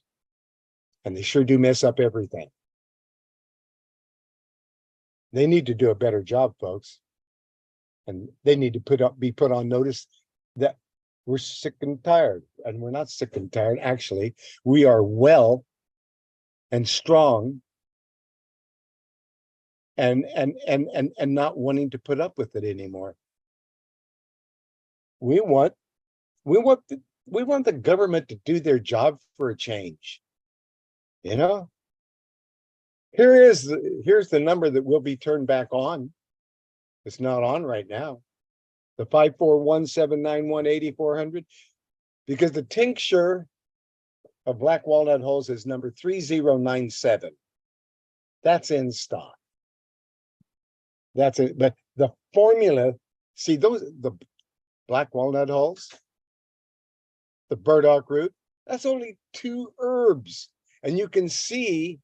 And they sure do mess up everything. They need to do a better job, folks. And they need to be put on notice that we're sick and tired. And we're not sick and tired. Actually, we are well and strong and not wanting to put up with it anymore. We want the government to do their job for a change. Here's the number that will be turned back on. It's not on right now. The 541-791-8400, because the tincture of black walnut hulls is number 3097. That's in stock. That's it. But the formula, see the black walnut hulls, the burdock root, that's only 2 herbs. And you can see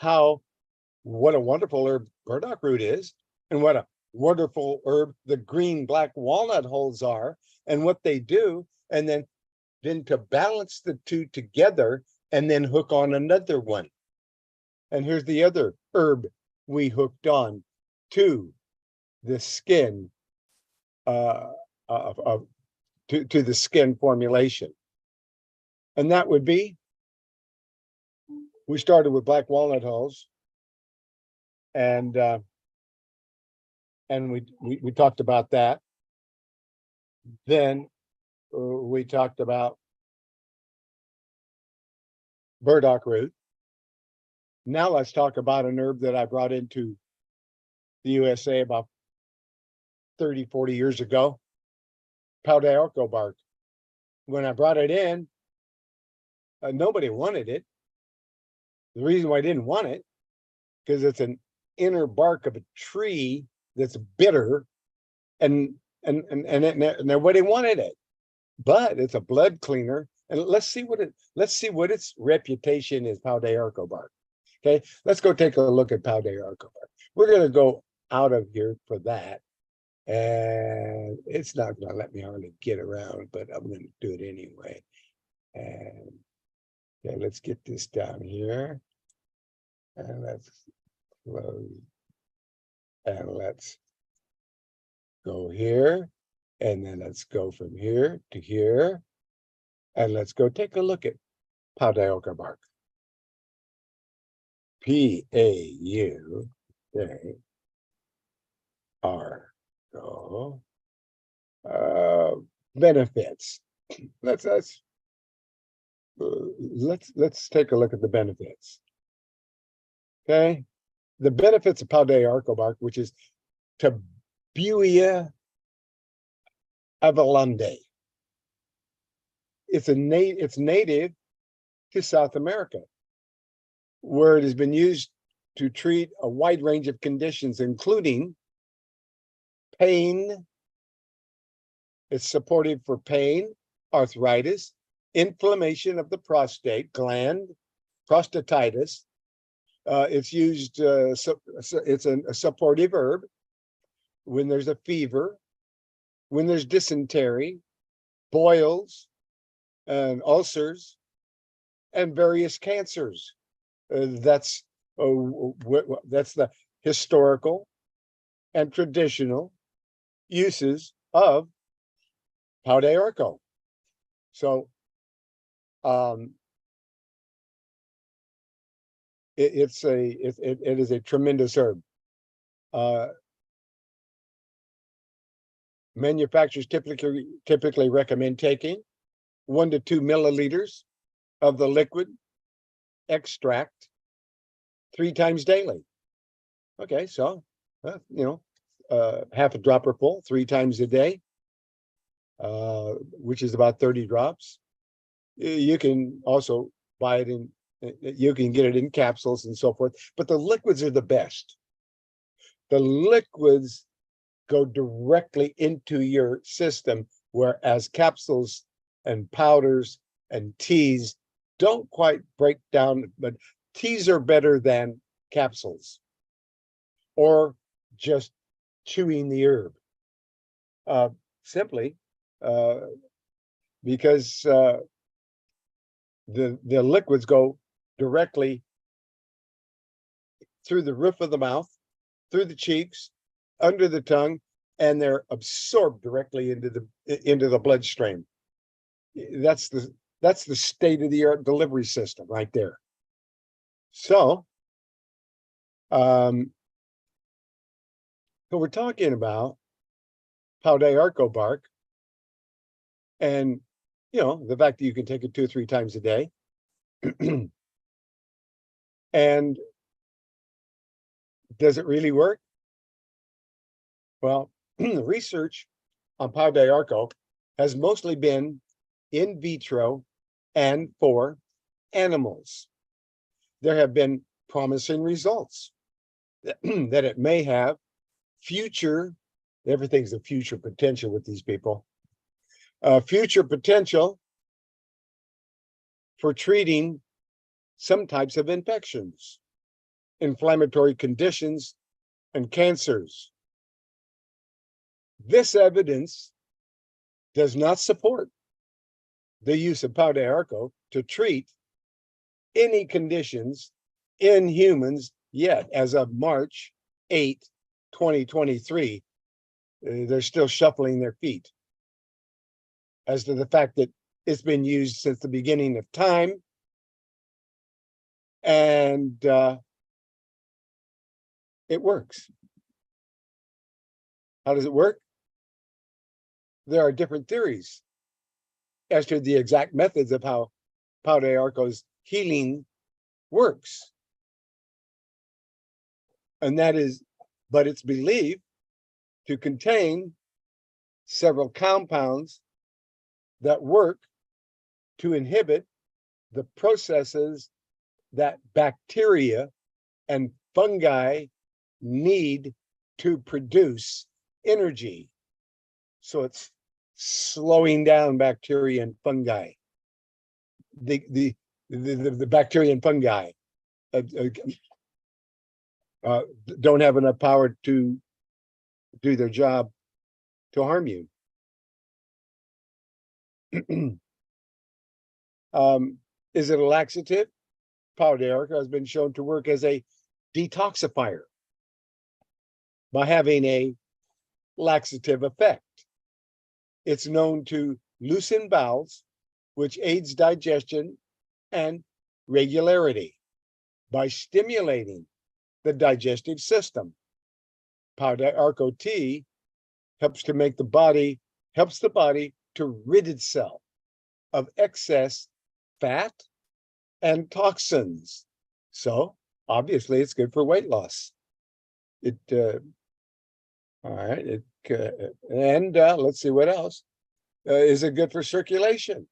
what a wonderful herb burdock root is, and what a wonderful herb the green black walnut hulls are, and what they do, and then to balance the 2 together and then hook on another one. And here's the other herb we hooked on to the skin, to the skin formulation. And that would be, we started with black walnut hulls, And we talked about that. Then we talked about burdock root. Now let's talk about an herb that I brought into the USA about 30, 40 years ago, pau d'arco bark. When I brought it in, nobody wanted it. The reason why I didn't want it, because it's an inner bark of a tree that's bitter, and nobody wanted it. But it's a blood cleaner, and let's see what its reputation is. Pau d'arco bark. Okay, let's go take a look at pau d'arco bark. We're gonna go out of here for that, and it's not gonna let me hardly get around, but I'm gonna do it anyway. And okay, let's get this down here, and let's close, and let's go here, and then let's go from here to here, and let's go take a look at pau d'arco bark. PAUDARCO. Benefits. Let's take a look at the benefits. Okay, the benefits of pau d'arco bark, which is Tabuia avalande. It's native to South America, where it has been used to treat a wide range of conditions, including pain. It's supportive for pain, arthritis, inflammation of the prostate gland, prostatitis. It's used, it's a supportive herb when there's a fever, when there's dysentery, boils, and ulcers, and various cancers. That's the historical and traditional uses of pau d'arco. So it is a tremendous herb. Manufacturers typically recommend taking 1 to 2 milliliters of the liquid extract 3 times daily. Okay, so half a dropper full 3 times a day, which is about 30 drops. You can also buy it in, you can get it in capsules and so forth, but the liquids are the best. The liquids go directly into your system, whereas capsules and powders and teas don't quite break down, but teas are better than capsules or just chewing the herb. Simply because the liquids go directly through the roof of the mouth, through the cheeks, under the tongue, and they're absorbed directly into the bloodstream. That's the state-of-the-art delivery system right there. So, so we're talking about pau d'arco bark, and the fact that you can take it 2 or 3 times a day. And does it really work? Well, research on pau d'arco has mostly been in vitro and for animals. There have been promising results that it may have future, everything's a future potential with these people, future potential for treating some types of infections, inflammatory conditions, and cancers. This evidence does not support the use of pau d'arco to treat any conditions in humans yet. As of March 8, 2023, they're still shuffling their feet as to the fact that it's been used since the beginning of time, and it works. How does it work? There are different theories as to the exact methods of how Pau de Arco's healing works. And that is, but it's believed to contain several compounds that work to inhibit the processes that bacteria and fungi need to produce energy. So it's slowing down bacteria and fungi. The bacteria and fungi don't have enough power to do their job to harm you. Is it a laxative? Pau de Arco has been shown to work as a detoxifier by having a laxative effect. It's known to loosen bowels, which aids digestion and regularity by stimulating the digestive system. Pau de Arco tea helps the body to rid itself of excess fat and toxins. So obviously it's good for weight loss. All right. Let's see what else. Is it good for circulation?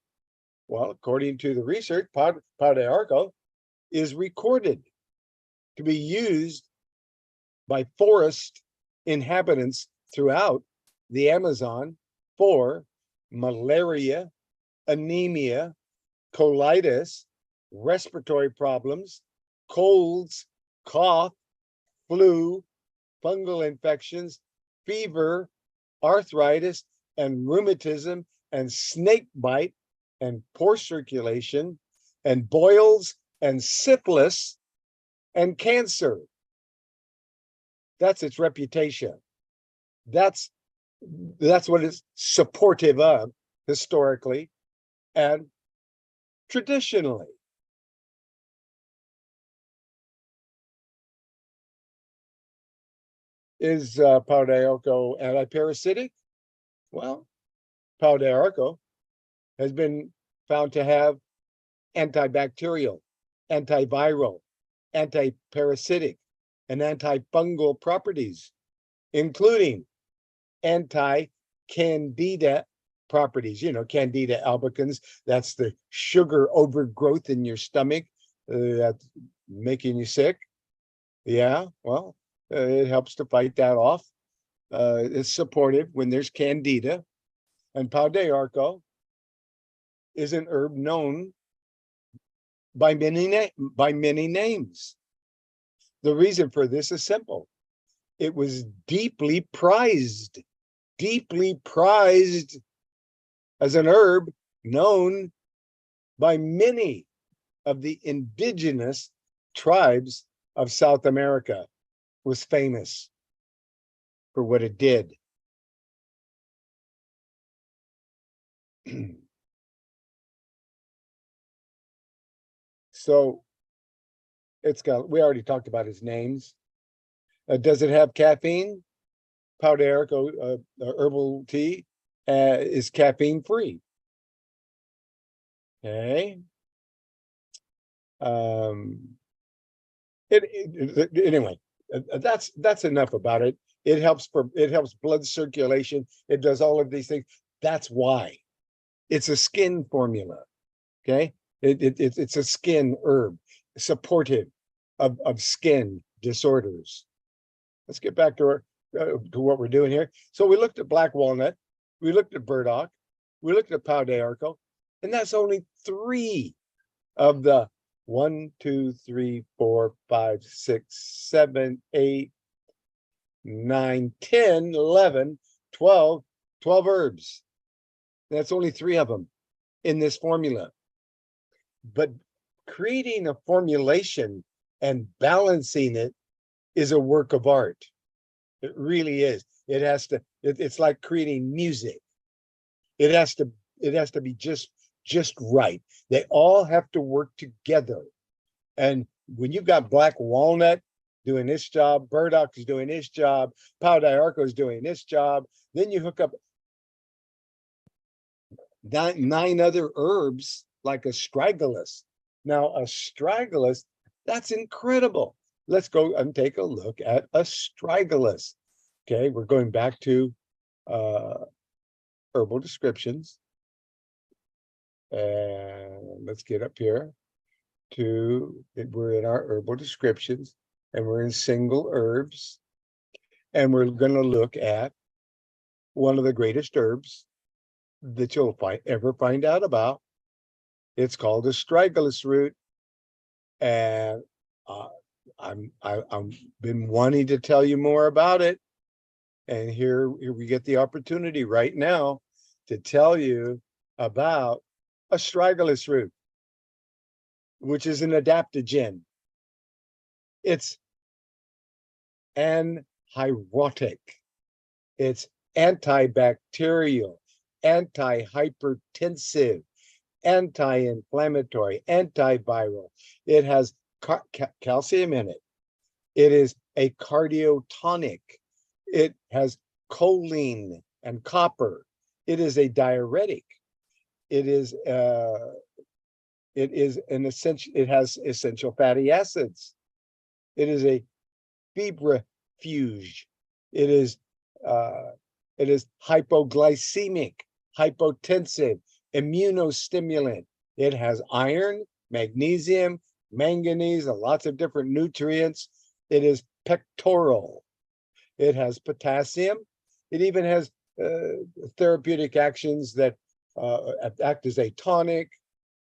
Well, according to the research, Pau de Arco is recorded to be used by forest inhabitants throughout the Amazon for malaria, anemia, colitis, respiratory problems, colds, cough, flu, fungal infections, fever, arthritis, and rheumatism, and snake bite, and poor circulation, and boils, and syphilis, and cancer. That's its reputation. That's what it's supportive of historically and traditionally. Is Pau de Arco antiparasitic? Well, Pau de Arco has been found to have antibacterial, antiviral, antiparasitic, and antifungal properties, including anti-candida properties. You know, Candida albicans, that's the sugar overgrowth in your stomach that's making you sick. Yeah, well, it helps to fight that off. It's supportive when there's candida. And Pau de Arco is an herb known by many names. The reason for this is simple. It was deeply prized as an herb known by many of the indigenous tribes of South America. Was famous for what it did. So we already talked about his names. Does it have caffeine? Pau de Arco herbal tea is caffeine free. Okay. Anyway, that's enough about it. It helps blood circulation. It does all of these things. That's why it's a skin formula. Okay, it's a skin herb, supportive of skin disorders. Let's get back to what we're doing here. So we looked at black walnut, we looked at burdock, we looked at Pau de Arco, and that's only 3 of the 1, 2, 3, 4, 5, 6, 7, 8, 9, 10, 11, 12 herbs. That's only 3 of them in this formula. But creating a formulation and balancing it is a work of art. It really is. It has to, it's like creating music. It has to be just right. They all have to work together. And when you've got black walnut doing this job, burdock is doing this job, pau d'arco is doing this job. Then you hook up nine other herbs like astragalus. Now, astragalus, that's incredible. Let's go and take a look at astragalus. Okay, we're going back to herbal descriptions. And let's get up here to, we're in our herbal descriptions and we're in single herbs. And we're going to look at one of the greatest herbs that you'll ever find out about. It's called astragalus root. And I'm been wanting to tell you more about it. And here we get the opportunity right now to tell you about astragalus root, which is an adaptogen. It's anhydrotic. It's antibacterial, antihypertensive, anti-inflammatory, antiviral. It has calcium in it. It is a cardiotonic. It has choline and copper. It is a diuretic. It is an essential. It has essential fatty acids. It is a febrifuge. It is hypoglycemic, hypotensive, immunostimulant. It has iron, magnesium, manganese, and lots of different nutrients. It is pectoral. It has potassium. It even has therapeutic actions that act as a tonic,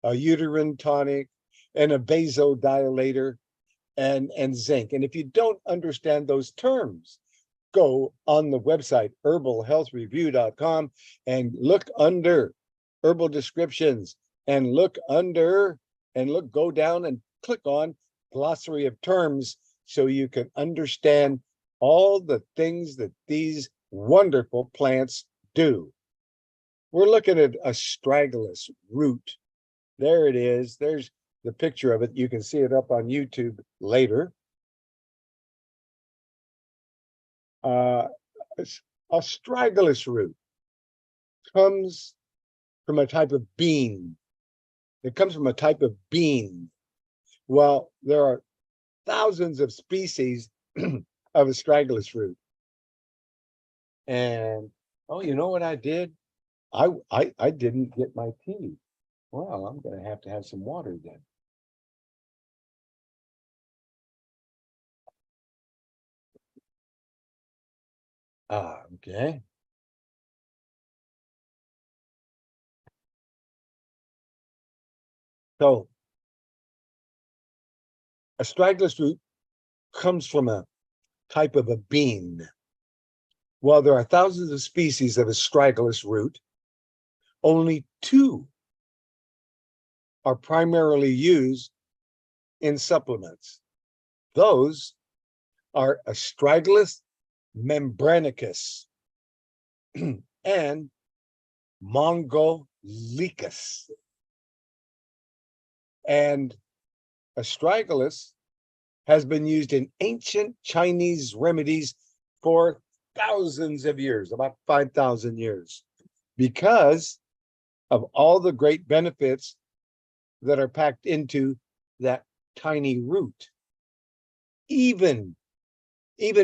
a uterine tonic, and a vasodilator, and zinc. And if you don't understand those terms, go on the website herbalhealthreview.com and look under herbal descriptions and go down and click on glossary of terms so you can understand all the things that these wonderful plants do. We're looking at astragalus root. There it is. There's the picture of it. You can see it up on YouTube later. Astragalus root comes from a type of bean. It comes from a type of bean. Well, there are thousands of species of astragalus root. And oh, you know what I did? I didn't get my tea. Well, I'm going to have some water then. Okay. So astragalus root comes from a type of a bean. While there are thousands of species of astragalus root, only 2 are primarily used in supplements. Those are astragalus membranicus and mongolicus. And astragalus has been used in ancient Chinese remedies for thousands of years, about 5,000 years, because of all the great benefits that are packed into that tiny root. Even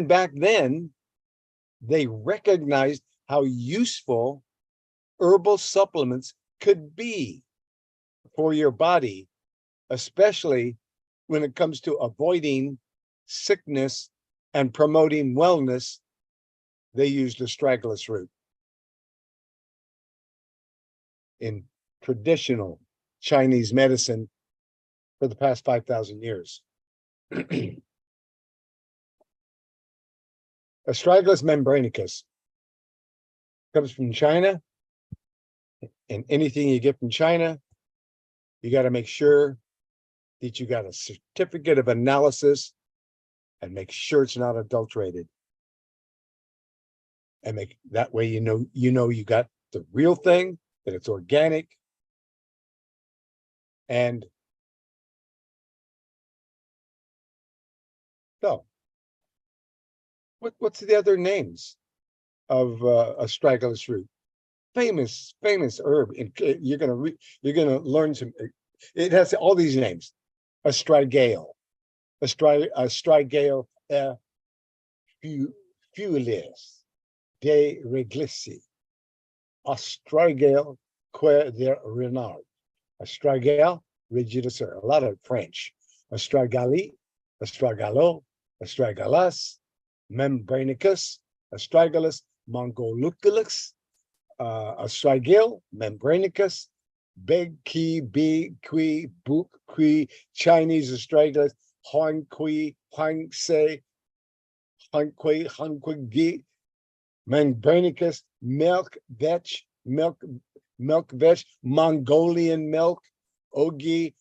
back then, they recognized how useful herbal supplements could be for your body, especially when it comes to avoiding sickness and promoting wellness. They used astragalus root in traditional Chinese medicine for the past 5,000 years. Astragalus membranicus comes from China, and anything you get from China, you got to make sure that you got a certificate of analysis and make sure it's not adulterated. And make that way you know you got the real thing, that it's organic. And so What's the other names of astragalus root? Famous herb. You're gonna learn some. It has all these names. Astragale, astragale fulis, de reglici, astragale que de renard, astragale rigidus, a lot of French. Astragali, astragalo, astragalas, membranicus, astragalus mongoluculus, astragale, membranicus, beg ki bi qui buk qui Chinese astragalus, huang qui huang se, huang qui gi, membranicus, milk vetch, milk vetch, Mongolian milk, ogi,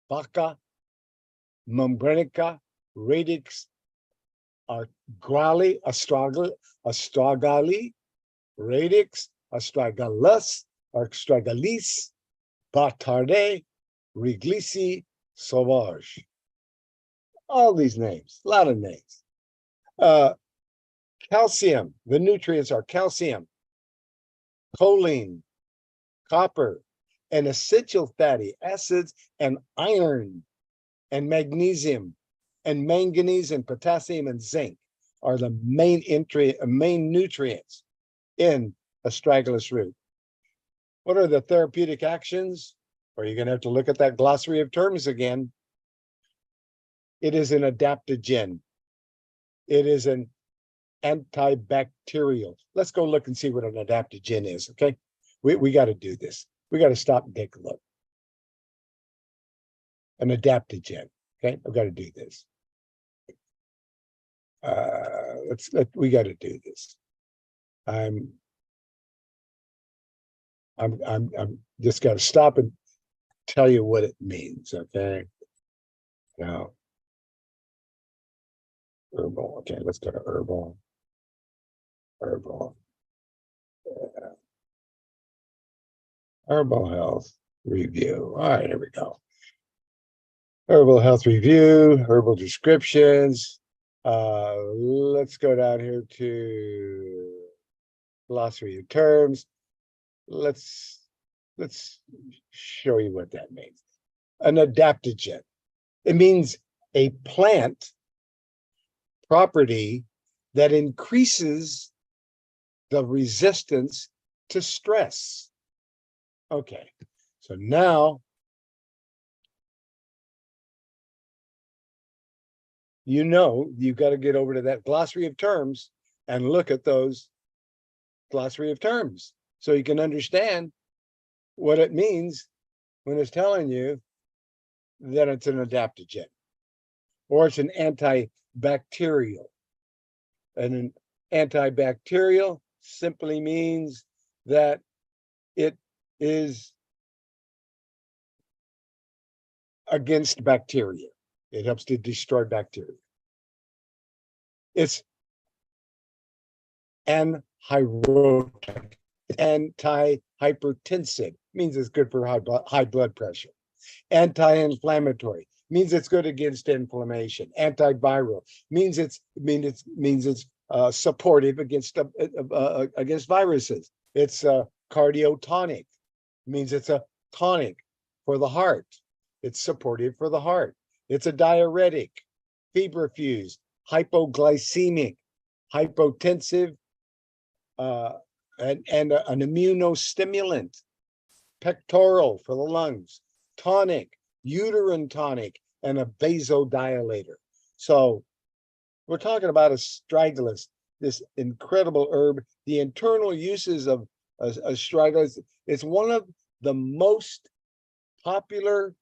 baka, membranica, radix, astragali, radix, astragalus, astragalis, batarde, reglici, sauvage. All these names, a lot of names. Calcium, the nutrients are calcium, choline, copper, and essential fatty acids, and iron, and magnesium, and manganese, and potassium, and zinc are the main nutrients in astragalus root. What are the therapeutic actions? Or you're going to have to look at that glossary of terms again. It is an adaptogen. It is an antibacterial. Let's go look and see what an adaptogen is, okay? We got to do this. We got to stop and take a look. An adaptogen, okay? I've got to do this. We got to do this. I'm just got to stop and tell you what it means, okay? Now, herbal. Okay, let's go to herbal. Herbal. Herbal health review. All right, here we go. Herbal health review, herbal descriptions. Let's go down here to glossary of terms. Let's show you what that means. An adaptogen. It means a plant property that increases the resistance to stress. Okay, so now you know you've got to get over to that glossary of terms and look at those glossary of terms so you can understand what it means when it's telling you that it's an adaptogen or it's an antibacterial. And an antibacterial simply means that it is against bacteria. It helps to destroy bacteria. It's anhyrotic, anti-hypertensive, means it's good for high blood pressure. Anti-inflammatory, means it's good against inflammation. Antiviral, means it's supportive against viruses. It's cardiotonic, means it's a tonic for the heart. It's supportive for the heart. It's a diuretic, febrifuge, hypoglycemic, hypotensive, and an immunostimulant, pectoral for the lungs, tonic, uterine tonic, and a vasodilator. So we're talking about astragalus, this incredible herb. The internal uses of astragalus, it's one of the most popular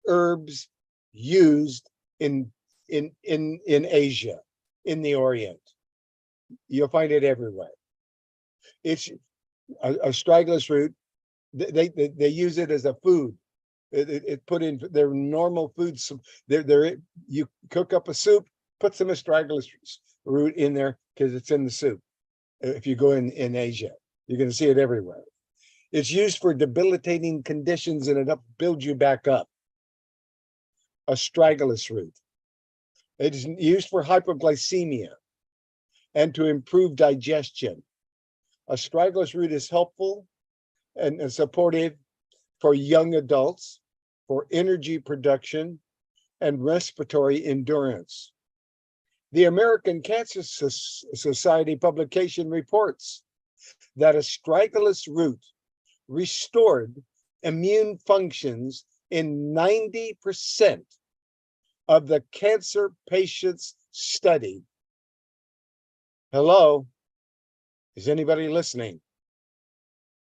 herbs used in Asia, in the Orient. You'll find it everywhere. It's astragalus root. They use it as a food. It put in their normal foods. You cook up a soup, put some astragalus root in there because it's in the soup. If you go in Asia, you're going to see it everywhere. It's used for debilitating conditions and it builds you back up. Astragalus root. It is used for hypoglycemia. and to improve digestion. Astragalus root is helpful and supportive for young adults, for energy production, and respiratory endurance. The American Cancer Society publication reports that astragalus root restored immune functions in 90% of the cancer patients studied. Hello? Is anybody listening?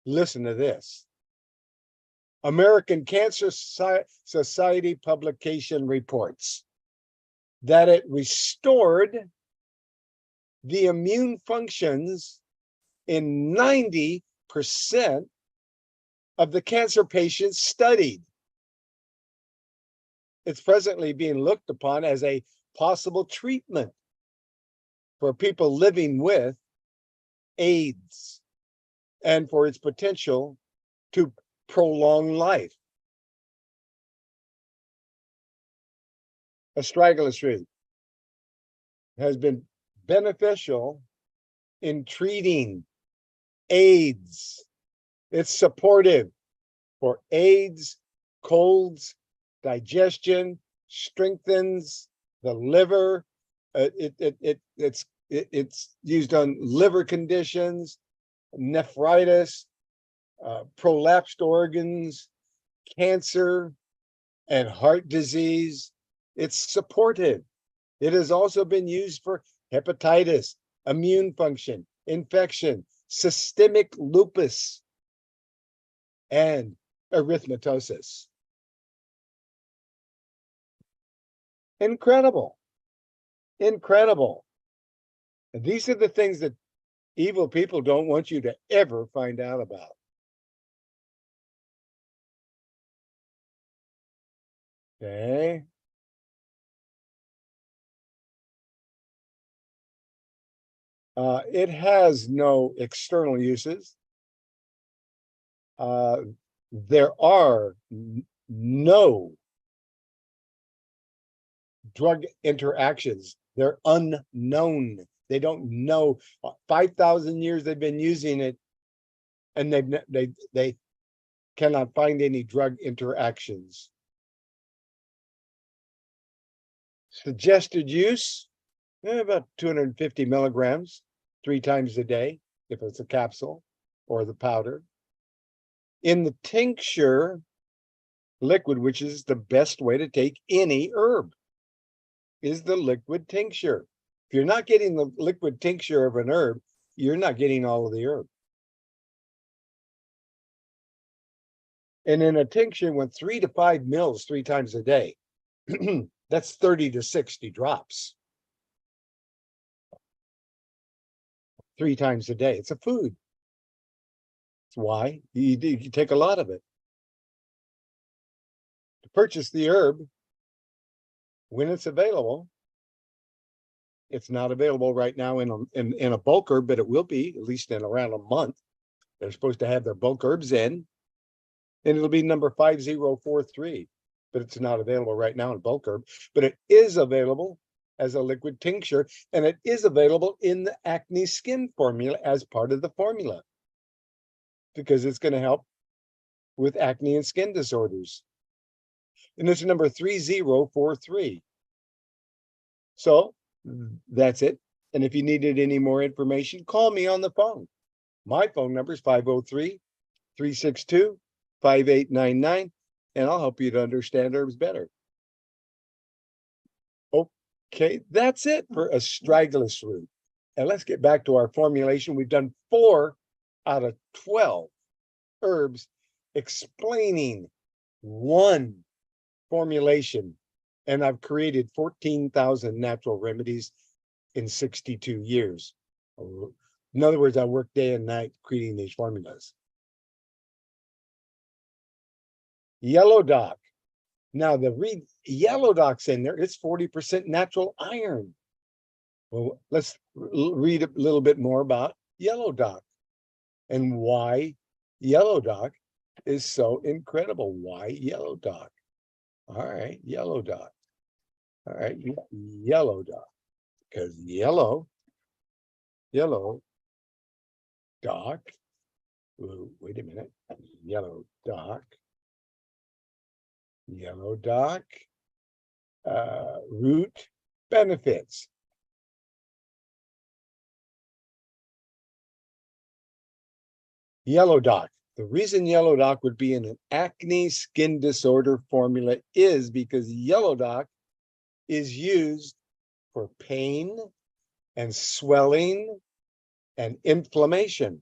Listen to this. American Cancer Society publication reports that it restored the immune functions in 90% of the cancer patients studied. It's presently being looked upon as a possible treatment for people living with AIDS and for its potential to prolong life. Astragalus root has been beneficial in treating AIDS. It's supportive for AIDS, colds, digestion, strengthens the liver. It's used on liver conditions, nephritis, prolapsed organs, cancer, and heart disease. It's supportive. It has also been used for hepatitis, immune function, infection, systemic lupus, and erythematosus. Incredible. Incredible. And these are the things that evil people don't want you to ever find out about. Okay. It has no external uses. There are no drug interactions. They're unknown. They don't know. 5,000 years they've been using it, and they cannot find any drug interactions. Suggested use, about 250 milligrams 3 times a day, if it's a capsule or the powder. In the tincture liquid, which is the best way to take any herb, is the liquid tincture. If you're not getting the liquid tincture of an herb, you're not getting all of the herb. And in a tincture with 3 to 5 mils 3 times a day, that's 30 to 60 drops. 3 times a day. It's a food. That's why you take a lot of it. To purchase the herb, when it's available, it's not available right now in a bulk herb, but it will be at least in around a month. They're supposed to have their bulk herbs in, and it'll be number 5043, but it's not available right now in bulk herb, but it is available as a liquid tincture, and it is available in the Acne Skin Formula as part of the formula, because it's going to help with acne and skin disorders. And it's number 3043. So that's it. And if you needed any more information, call me on the phone. My phone number is 503-362-5899, and I'll help you to understand herbs better. Okay, that's it for astragalus root. And let's get back to our formulation. We've done 4 out of 12 herbs explaining one formulation, and I've created 14,000 natural remedies in 62 years. In other words, I work day and night creating these formulas. Yellow dock. Now the yellow dock's in there. It's 40% natural iron. Well, let's read a little bit more about yellow dock and why yellow dock is so incredible. Why yellow dock? All right, yellow dock. All right, yellow dock, because yellow Yellow dock. Ooh, wait a minute. Yellow dock. Yellow dock. Root benefits. Yellow dock. The reason yellow dock would be in an acne skin disorder formula is because yellow dock is used for pain and swelling and inflammation.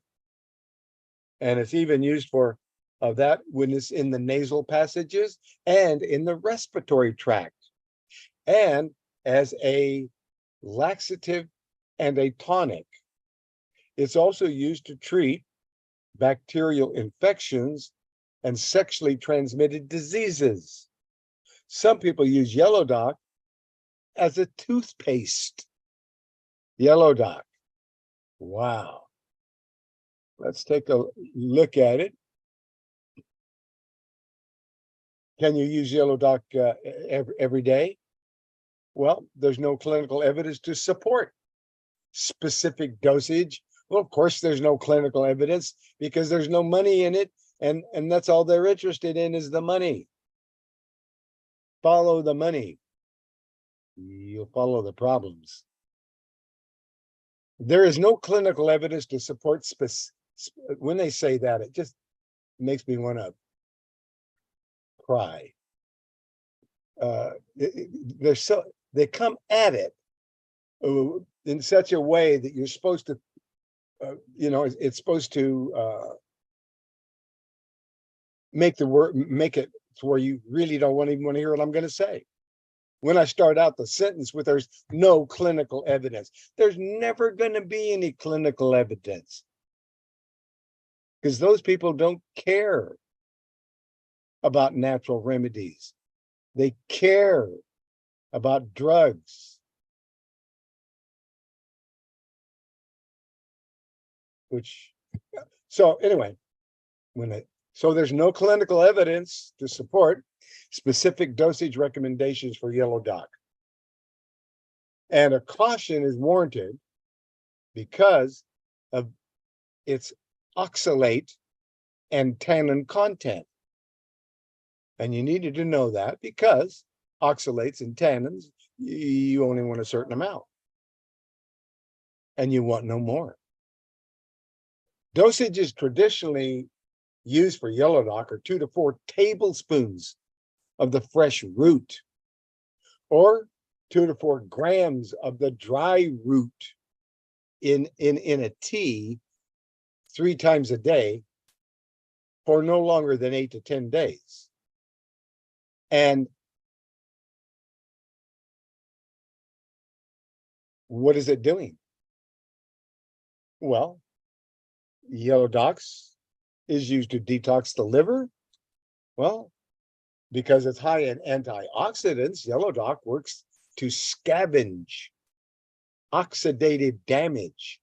And it's even used for that when it's in the nasal passages and in the respiratory tract, and as a laxative and a tonic. It's also used to treat bacterial infections and sexually transmitted diseases. Some people use yellow dock as a toothpaste. Yellow dock. Wow. Let's take a look at it. Can you use yellow dock every day? Well, there's no clinical evidence to support specific dosage. Well, of course, there's no clinical evidence because there's no money in it. And that's all they're interested in is the money. Follow the money. You'll follow the problems. There is no clinical evidence to support when they say that, it just makes me want to cry. They come at it in such a way that you're supposed to, it's supposed to make it to where you really don't even want to hear what I'm going to say. When I start out the sentence with there's no clinical evidence, there's never going to be any clinical evidence because those people don't care about natural remedies. They care about drugs. So anyway, so there's no clinical evidence to support specific dosage recommendations for yellow dock. And a caution is warranted because of its oxalate and tannin content. And you needed to know that because oxalates and tannins, you only want a certain amount. And you want no more. Dosages traditionally used for yellow dock are 2 to 4 tablespoons of the fresh root, or 2 to 4 grams of the dry root in a tea 3 times a day for no longer than 8 to 10 days. And what is it doing? Well, yellow docks is used to detox the liver. Well, because it's high in antioxidants, yellow dock works to scavenge oxidative damage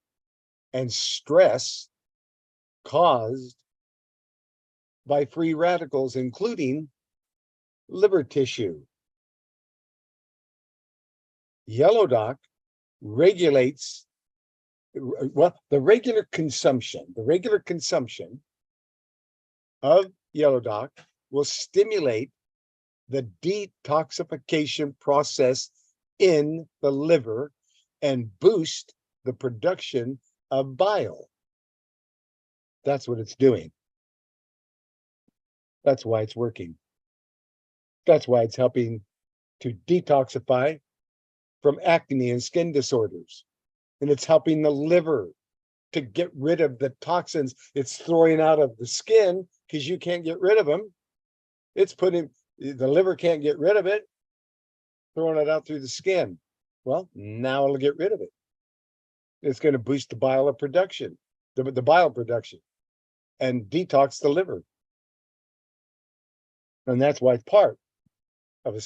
and stress caused by free radicals, including liver tissue. Yellow dock regulates, well, the regular consumption of yellow dock will stimulate the detoxification process in the liver and boost the production of bile. That's what it's doing. That's why it's working. That's why it's helping to detoxify from acne and skin disorders. And it's helping the liver to get rid of the toxins it's throwing out of the skin because you can't get rid of them. It's putting, the liver can't get rid of it, throwing it out through the skin. Well, now it'll get rid of it. It's going to boost the bile production, the bile production, and detox the liver. And that's why it's part of a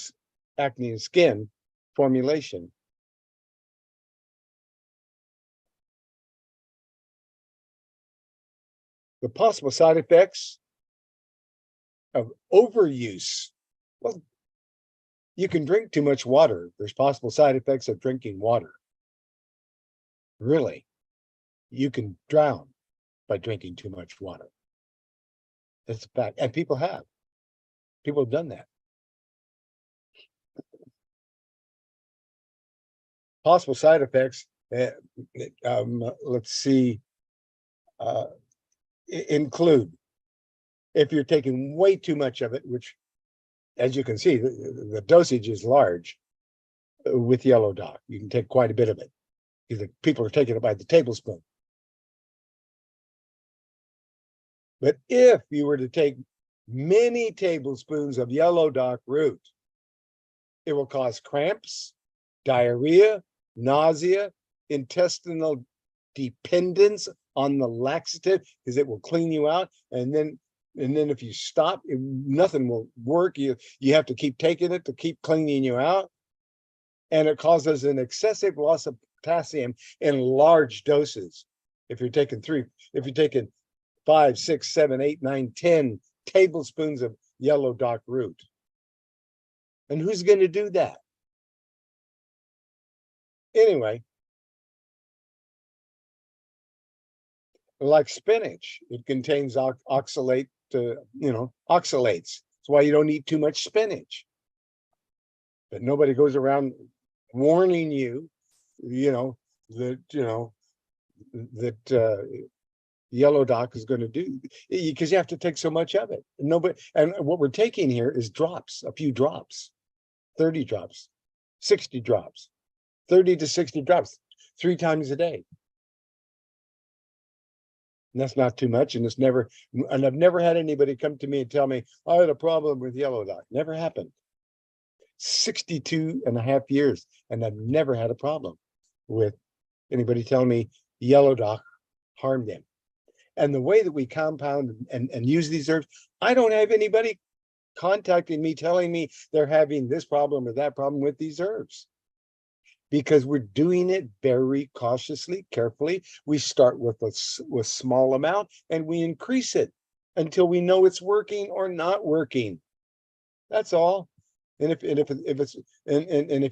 acne and skin formulation. The possible side effects of overuse. Well, you can drink too much water. There's possible side effects of drinking water. Really? you can drown by drinking too much water. That's a fact. And people have done that. Possible side effects, let's see, include, if you're taking way too much of it, which, as you can see, the dosage is large with yellow dock. You can take quite a bit of it because people are taking it by the tablespoon. But if you were to take many tablespoons of yellow dock root, it will cause cramps, diarrhea, nausea, intestinal dependence on the laxative, because it will clean you out. And then if you stop, nothing will work. You have to keep taking it to keep cleaning you out. And it causes an excessive loss of potassium in large doses. If you're taking 5, 6, 7, 8, 9, 10 tablespoons of yellow dock root. And who's going to do that? Anyway, like spinach, it contains oxalate, oxalates. That's why you don't eat too much spinach. But nobody goes around warning you, that yellow dock is going to do, because you have to take so much of it. And what we're taking here is drops, a few drops, 30 drops, 60 drops, 30 to 60 drops, 3 times a day. And that's not too much. And I've never had anybody come to me and tell me, I had a problem with yellow dock. Never happened. 62 and a half years. And I've never had a problem with anybody telling me yellow dock harmed them. And the way that we compound and use these herbs, I don't have anybody contacting me telling me they're having this problem or that problem with these herbs, because we're doing it very cautiously, carefully. We start with a small amount and we increase it until we know it's working or not working. That's all. And if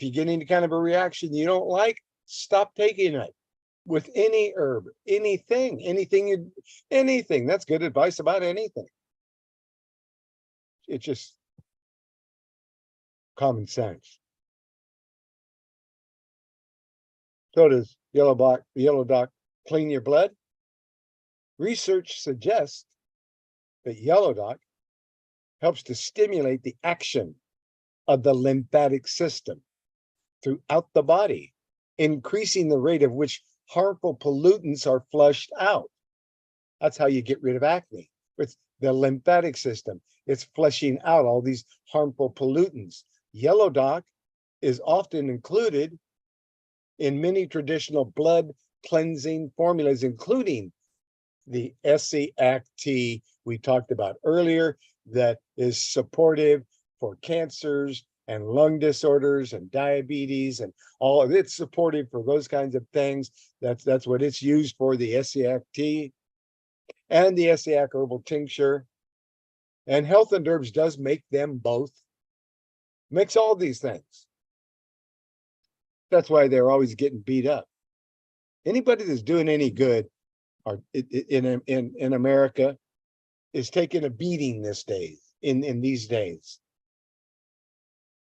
you get any kind of a reaction you don't like, stop taking it. With any herb, anything. That's good advice about anything. It's just common sense. So does yellow dock clean your blood? Research suggests that yellow dock helps to stimulate the action of the lymphatic system throughout the body, increasing the rate of which harmful pollutants are flushed out. That's how you get rid of acne. It's the lymphatic system. It's flushing out all these harmful pollutants. Yellow dock is often included in many traditional blood cleansing formulas, including the SCACT we talked about earlier, that is supportive for cancers and lung disorders and diabetes and all of it's supportive for those kinds of things. That's what it's used for, the SCACT and the SCAC herbal tincture. And Health and Herbs does make them both, makes all these things. That's why they're always getting beat up. Anybody that's doing any good in America is taking a beating these days.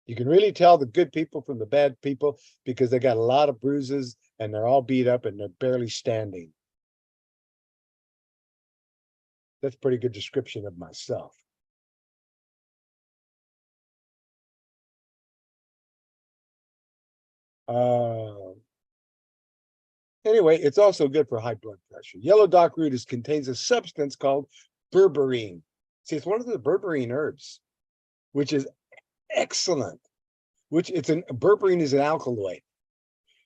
You can really tell the good people from the bad people because they got a lot of bruises and they're all beat up and they're barely standing. That's a pretty good description of myself. Anyway, it's also good for high blood pressure. Yellow dock root contains a substance called berberine. See, it's one of the berberine herbs, which is excellent. Berberine is an alkaloid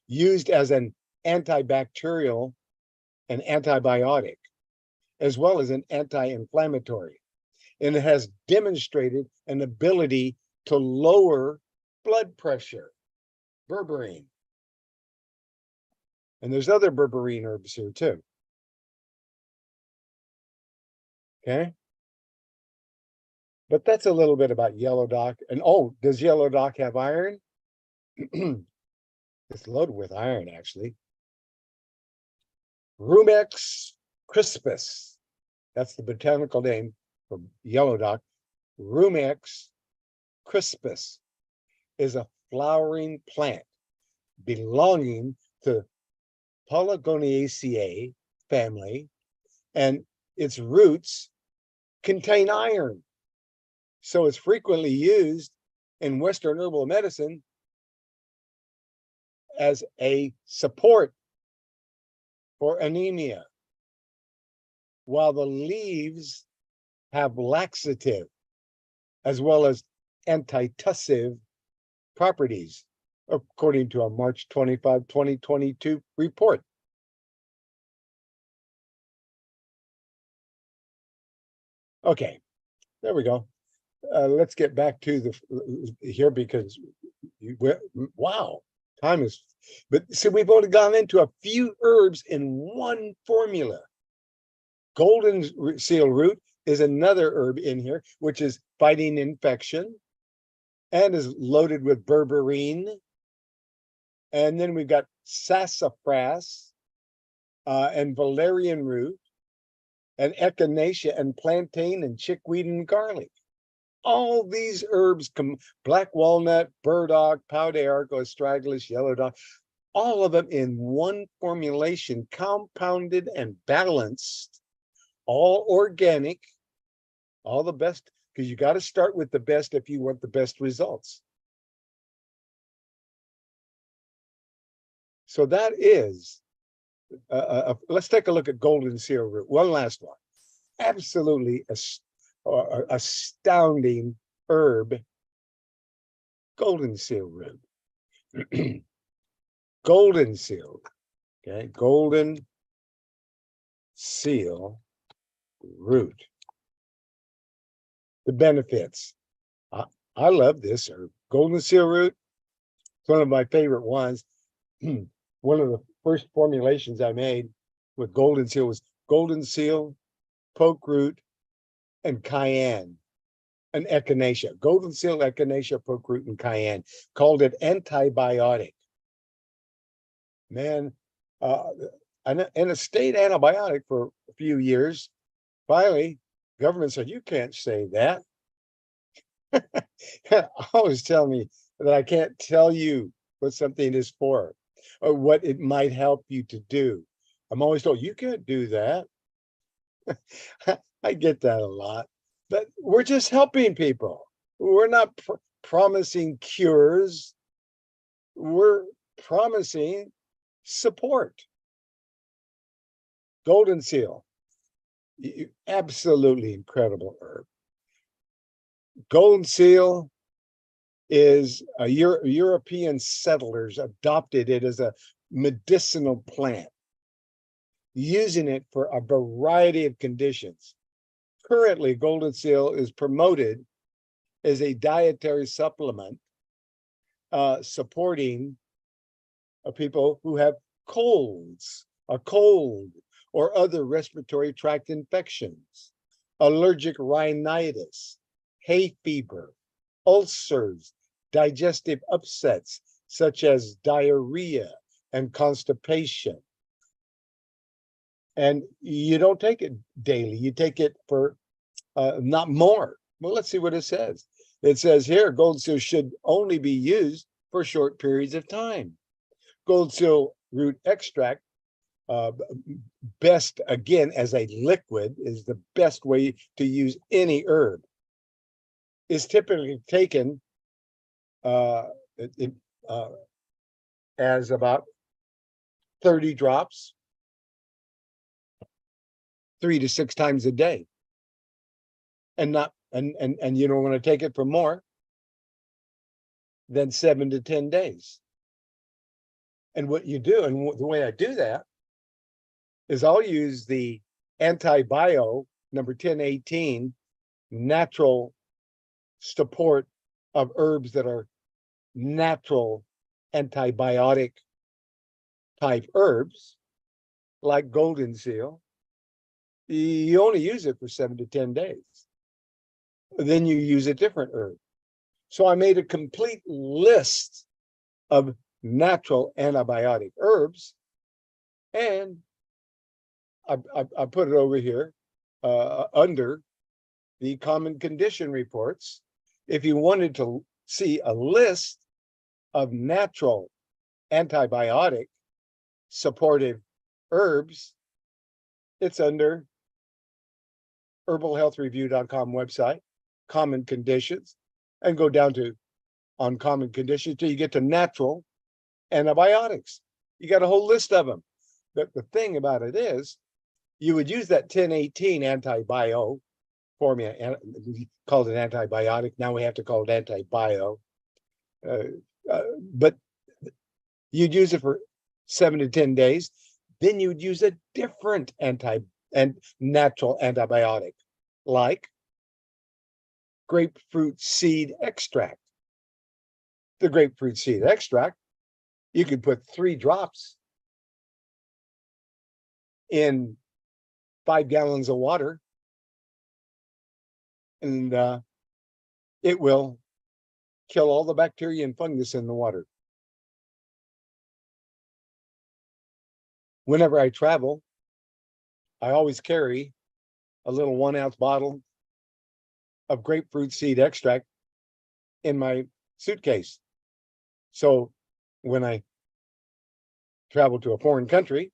used as an antibacterial and antibiotic, as well as an anti-inflammatory. And it has demonstrated an ability to lower blood pressure. Berberine. And there's other berberine herbs here too. Okay. But that's a little bit about yellow dock. And does yellow dock have iron? It's loaded with iron, actually. Rumex crispus. That's the botanical name for yellow dock. Rumex crispus is a flowering plant belonging to Polygonaceae family, and its roots contain iron. So it's frequently used in Western herbal medicine as a support for anemia, while the leaves have laxative as well as antitussive properties, according to a March 25, 2022 report. Okay, there we go. Let's get back to the here, because wow, time is, but see, we've only gone into a few herbs in one formula. Golden seal root is another herb in here, which is fighting infection and is loaded with berberine. And then we've got sassafras and valerian root and echinacea and plantain and chickweed and garlic. All these herbs, black walnut, burdock, pau d'arco, astragalus, yellow dock, all of them in one formulation, compounded and balanced, all organic, all the best, because you got to start with the best if you want the best results. So that is, let's take a look at golden seal root. One last one. Absolutely astounding herb, golden seal root. Golden seal, okay, golden seal root. The benefits. I love this herb. Golden seal root, it's one of my favorite ones. One of the first formulations I made with golden seal was golden seal, poke root, and cayenne, and echinacea. Golden seal, echinacea, poke root, and cayenne. Called it antibiotic. Man, and a state antibiotic for a few years. Finally, government said, you can't say that. Always tell me that I can't tell you what something is for or what it might help you to do. I'm always told, you can't do that. I get that a lot, but we're just helping people. We're not promising cures. We're promising support. Golden seal, absolutely incredible herb. Golden seal is a European settlers adopted it as a medicinal plant, using it for a variety of conditions. Currently, golden seal is promoted as a dietary supplement, supporting people who have colds, a cold, or other respiratory tract infections, allergic rhinitis, hay fever, ulcers, digestive upsets such as diarrhea and constipation. And you don't take it daily, you take it for not more. Well, let's see what it says. It says here, golden seal should only be used for short periods of time. Golden seal root extract, best again as a liquid, is the best way to use any herb. Is typically taken as about 30 drops, 3 to 6 times a day, and not and you don't want to take it for more than 7 to 10 days. And what you do, and the way I do that, is I'll use the antibio number 1018 natural support of herbs that are natural antibiotic type herbs, like golden seal. You only use it for 7 to 10 days. Then you use a different herb. So I made a complete list of natural antibiotic herbs, and I put it over here under the common condition reports. If you wanted to see a list of natural antibiotic supportive herbs, it's under herbalhealthreview.com website, common conditions, and go down to on common conditions till you get to natural antibiotics. You got a whole list of them. But the thing about it is, you would use that 1018 antibio formula, and we called it antibiotic. Now we have to call it antibio. But you'd use it for 7 to 10 days. Then you'd use a different natural antibiotic, like grapefruit seed extract. The grapefruit seed extract, you could put 3 drops in 5 gallons of water, and it will kill all the bacteria and fungus in the water. Whenever I travel, I always carry a little 1-ounce bottle of grapefruit seed extract in my suitcase. So when I travel to a foreign country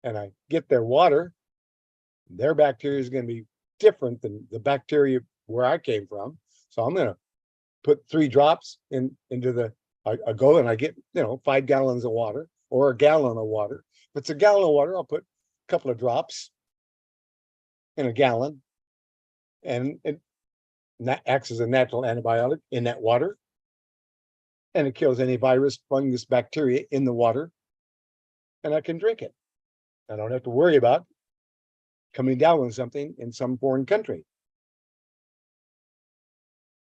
and I get their water, their bacteria is going to be different than the bacteria where I came from. So I'm going to put 3 drops into the, I go and I get, 5 gallons of water or a gallon of water. If it's a gallon of water, I'll put a couple of drops in a gallon, and it acts as a natural antibiotic in that water, and it kills any virus, fungus, bacteria in the water, and I can drink it. I don't have to worry about coming down with something in some foreign country.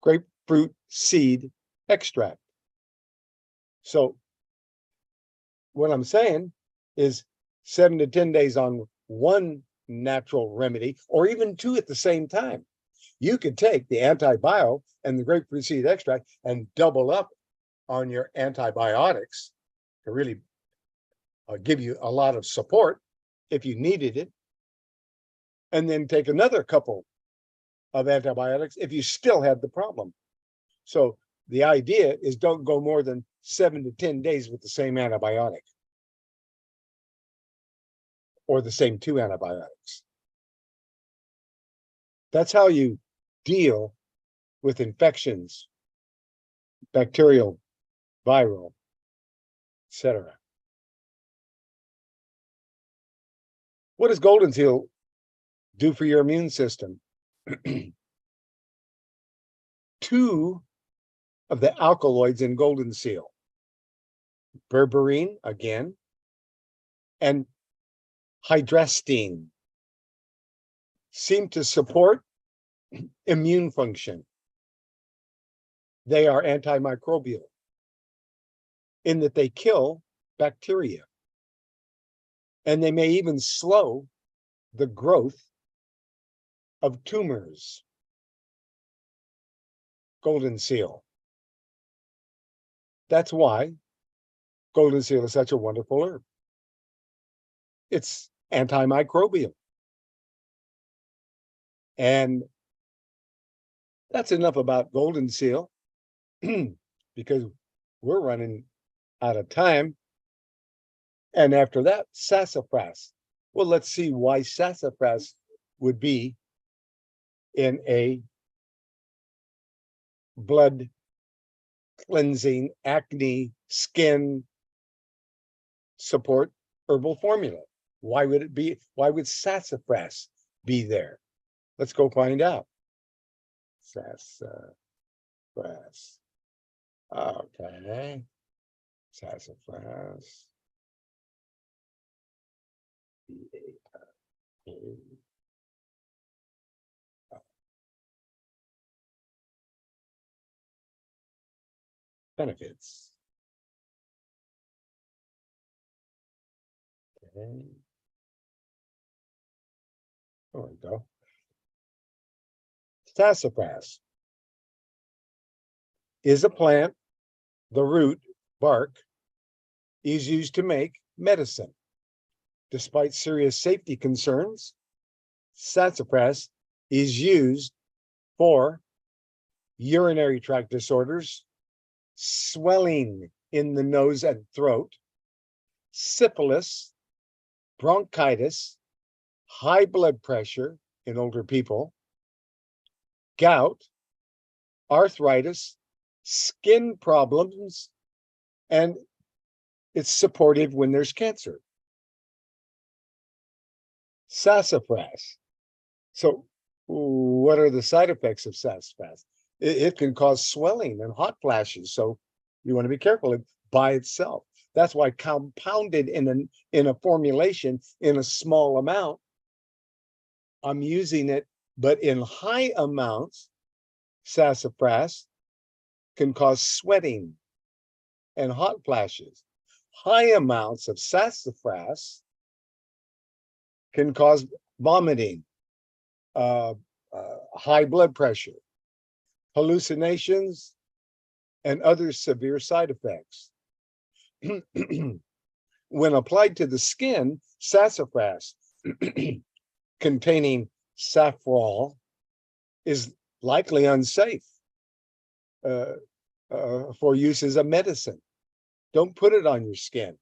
Grapefruit seed extract. So what I'm saying is 7 to 10 days on one natural remedy, or even 2 at the same time. You could take the antibio and the grapefruit seed extract and double up on your antibiotics to really give you a lot of support if you needed it, and then take another couple of antibiotics if you still had the problem. So the idea is don't go more than 7 to 10 days with the same antibiotic, or the same 2 antibiotics. That's how you deal with infections, bacterial, viral, etc. What does golden seal do for your immune system? 2 of the alkaloids in golden seal, berberine again, and hydrastine, seem to support immune function. They are antimicrobial in that they kill bacteria, and they may even slow the growth of tumors. Golden seal. That's why golden seal is such a wonderful herb. It's antimicrobial. And that's enough about golden seal, because we're running out of time. And after that, sassafras. Well, let's see why sassafras would be in a blood cleansing, acne, skin support herbal formula. Why would it be? Why would sassafras be there? Let's go find out. Sassafras. Okay. Sassafras. Benefits. Okay. There we go. Sassafras is a plant. The root, bark, is used to make medicine. Despite serious safety concerns, sassafras is used for urinary tract disorders, swelling in the nose and throat, syphilis, bronchitis, high blood pressure in older people, gout, arthritis, skin problems, and it's supportive when there's cancer. Sassafras. So what are the side effects of sassafras? It can cause swelling and hot flashes. So you want to be careful by itself. That's why compounded in a formulation in a small amount, I'm using it, but in high amounts, sassafras can cause sweating and hot flashes. High amounts of sassafras can cause vomiting, high blood pressure, hallucinations, and other severe side effects. When applied to the skin, sassafras containing safrole is likely unsafe for use as a medicine. Don't put it on your skin.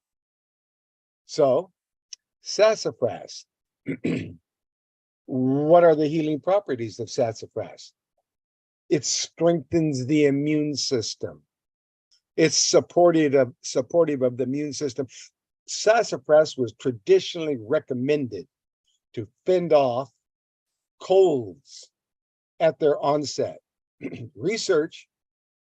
So, sassafras. What are the healing properties of sassafras? It strengthens the immune system. It's supportive of the immune system. Sassafras was traditionally recommended to fend off colds at their onset. Research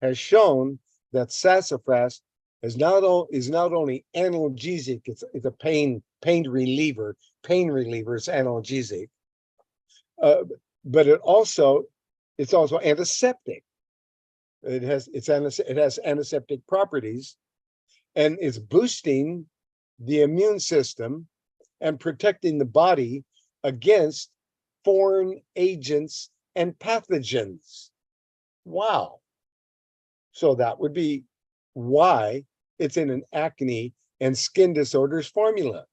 has shown that sassafras is not only analgesic, it's a pain reliever. Pain reliever is analgesic, but it's also antiseptic. It has antiseptic properties, and it's boosting the immune system and protecting the body against foreign agents and pathogens. Wow. So that would be why it's in an acne and skin disorders formula.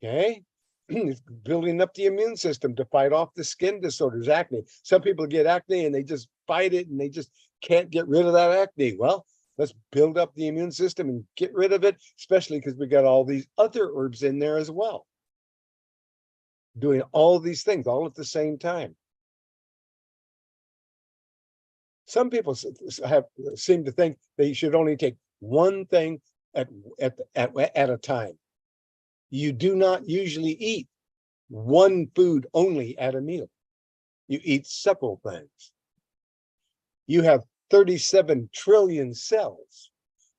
Okay. It's building up the immune system to fight off the skin disorders, acne. Some people get acne and they just fight it and they just can't get rid of that acne. Well, let's build up the immune system and get rid of it, especially because we got all these other herbs in there as well. Doing all these things all at the same time. Some people seem to think they should only take one thing at a time. You do not usually eat one food only at a meal. You eat several things. You have 37 trillion cells,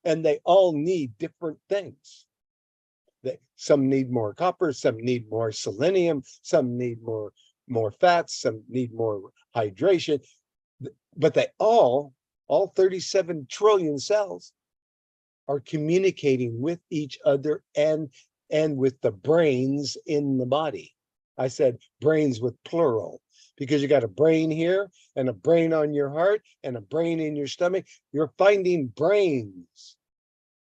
and they all need different things. Some need more copper, some need more selenium, some need more fats, some need more hydration. But they all 37 trillion cells are communicating with each other and with the brains in the body. I said brains with plural because you got a brain here and a brain on your heart and a brain in your stomach. You're finding brains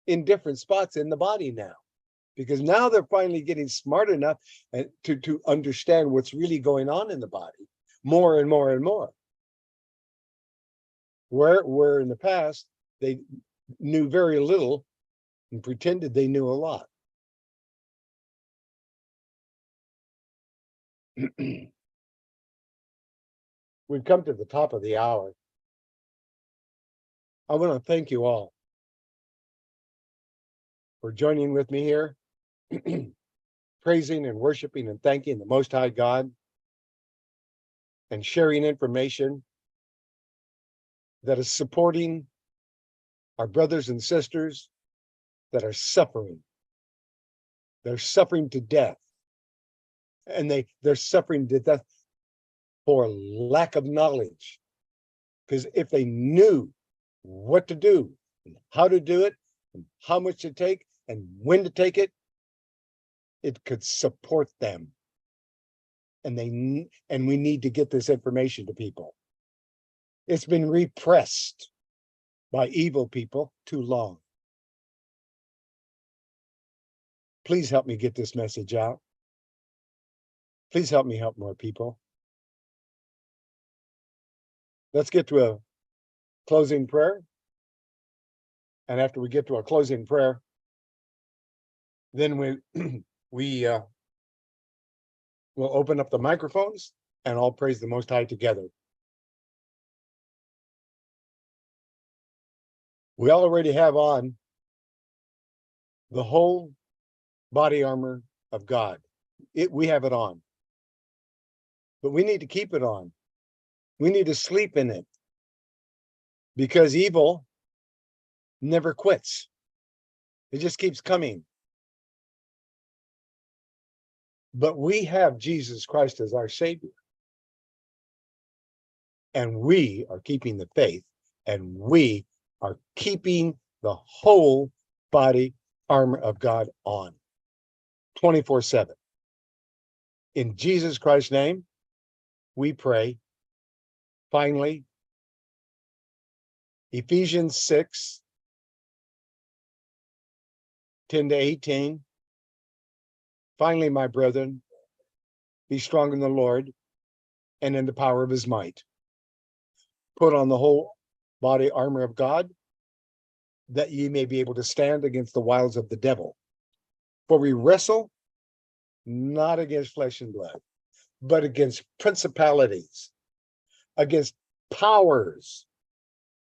in different spots in the body now, because now they're finally getting smart enough to understand what's really going on in the body more and more and more. Where in the past they knew very little and pretended they knew a lot. We've come to the top of the hour. I want to thank you all for joining with me here, praising and worshiping and thanking the Most High God, and sharing information that is supporting our brothers and sisters that are suffering. They're suffering to death. And they're suffering to death for lack of knowledge. Because if they knew what to do, and how to do it, and how much to take, and when to take it, it could support them. And we need to get this information to people. It's been repressed by evil people too long. Please help me get this message out. Please help me help more people. Let's get to a closing prayer. And after we get to a closing prayer, then we will open up the microphones and all praise the Most High together. We already have on the whole body armor of God. We have it on. But we need to keep it on. We need to sleep in it. Because evil never quits. It just keeps coming. But we have Jesus Christ as our Savior. And we are keeping the faith. And we are keeping the whole body armor of God on 24/7. In Jesus Christ's name, we pray. Finally, Ephesians 6:10-18. Finally, my brethren, be strong in the Lord and in the power of his might. Put on the whole body armor of God, that ye may be able to stand against the wiles of the devil. For we wrestle not against flesh and blood, but against principalities, against powers,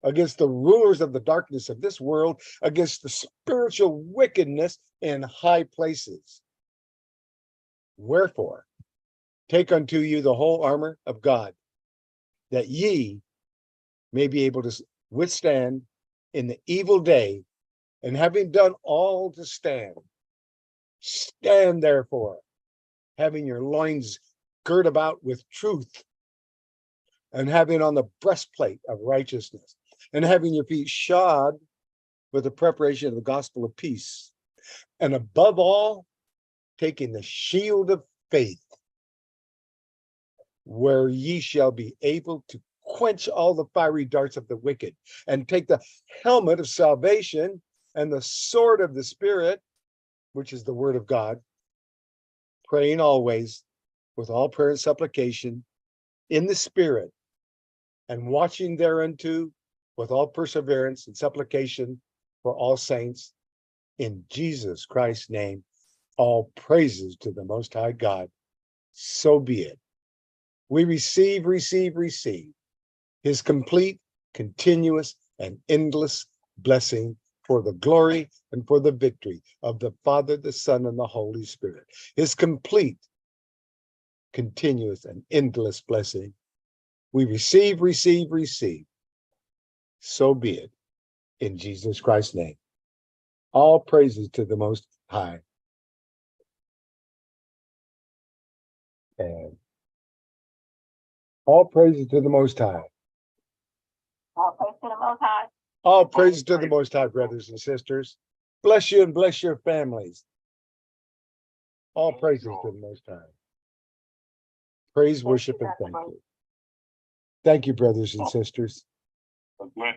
against the rulers of the darkness of this world, against the spiritual wickedness in high places. Wherefore, take unto you the whole armor of God, that ye may be able to withstand in the evil day, and having done all to stand, stand therefore, having your loins girt about with truth, and having on the breastplate of righteousness, and having your feet shod with the preparation of the gospel of peace, and above all, taking the shield of faith, where ye shall be able to quench all the fiery darts of the wicked, and take the helmet of salvation and the sword of the Spirit, which is the word of God, praying always with all prayer and supplication in the Spirit, and watching thereunto with all perseverance and supplication for all saints, in Jesus Christ's name. All praises to the Most High God. So be it. We receive his complete, continuous, and endless blessing for the glory and for the victory of the Father, the Son, and the Holy Spirit. His complete, continuous, and endless blessing. We receive. So be it. In Jesus Christ's name. All praises to the Most High. And all praises to the Most High. All praise to the Most High. All praises to the Most High, brothers and sisters. Bless you and bless your families. All praises to the Most High. Praise, worship, and thank you. Thank you, brothers and sisters. God bless.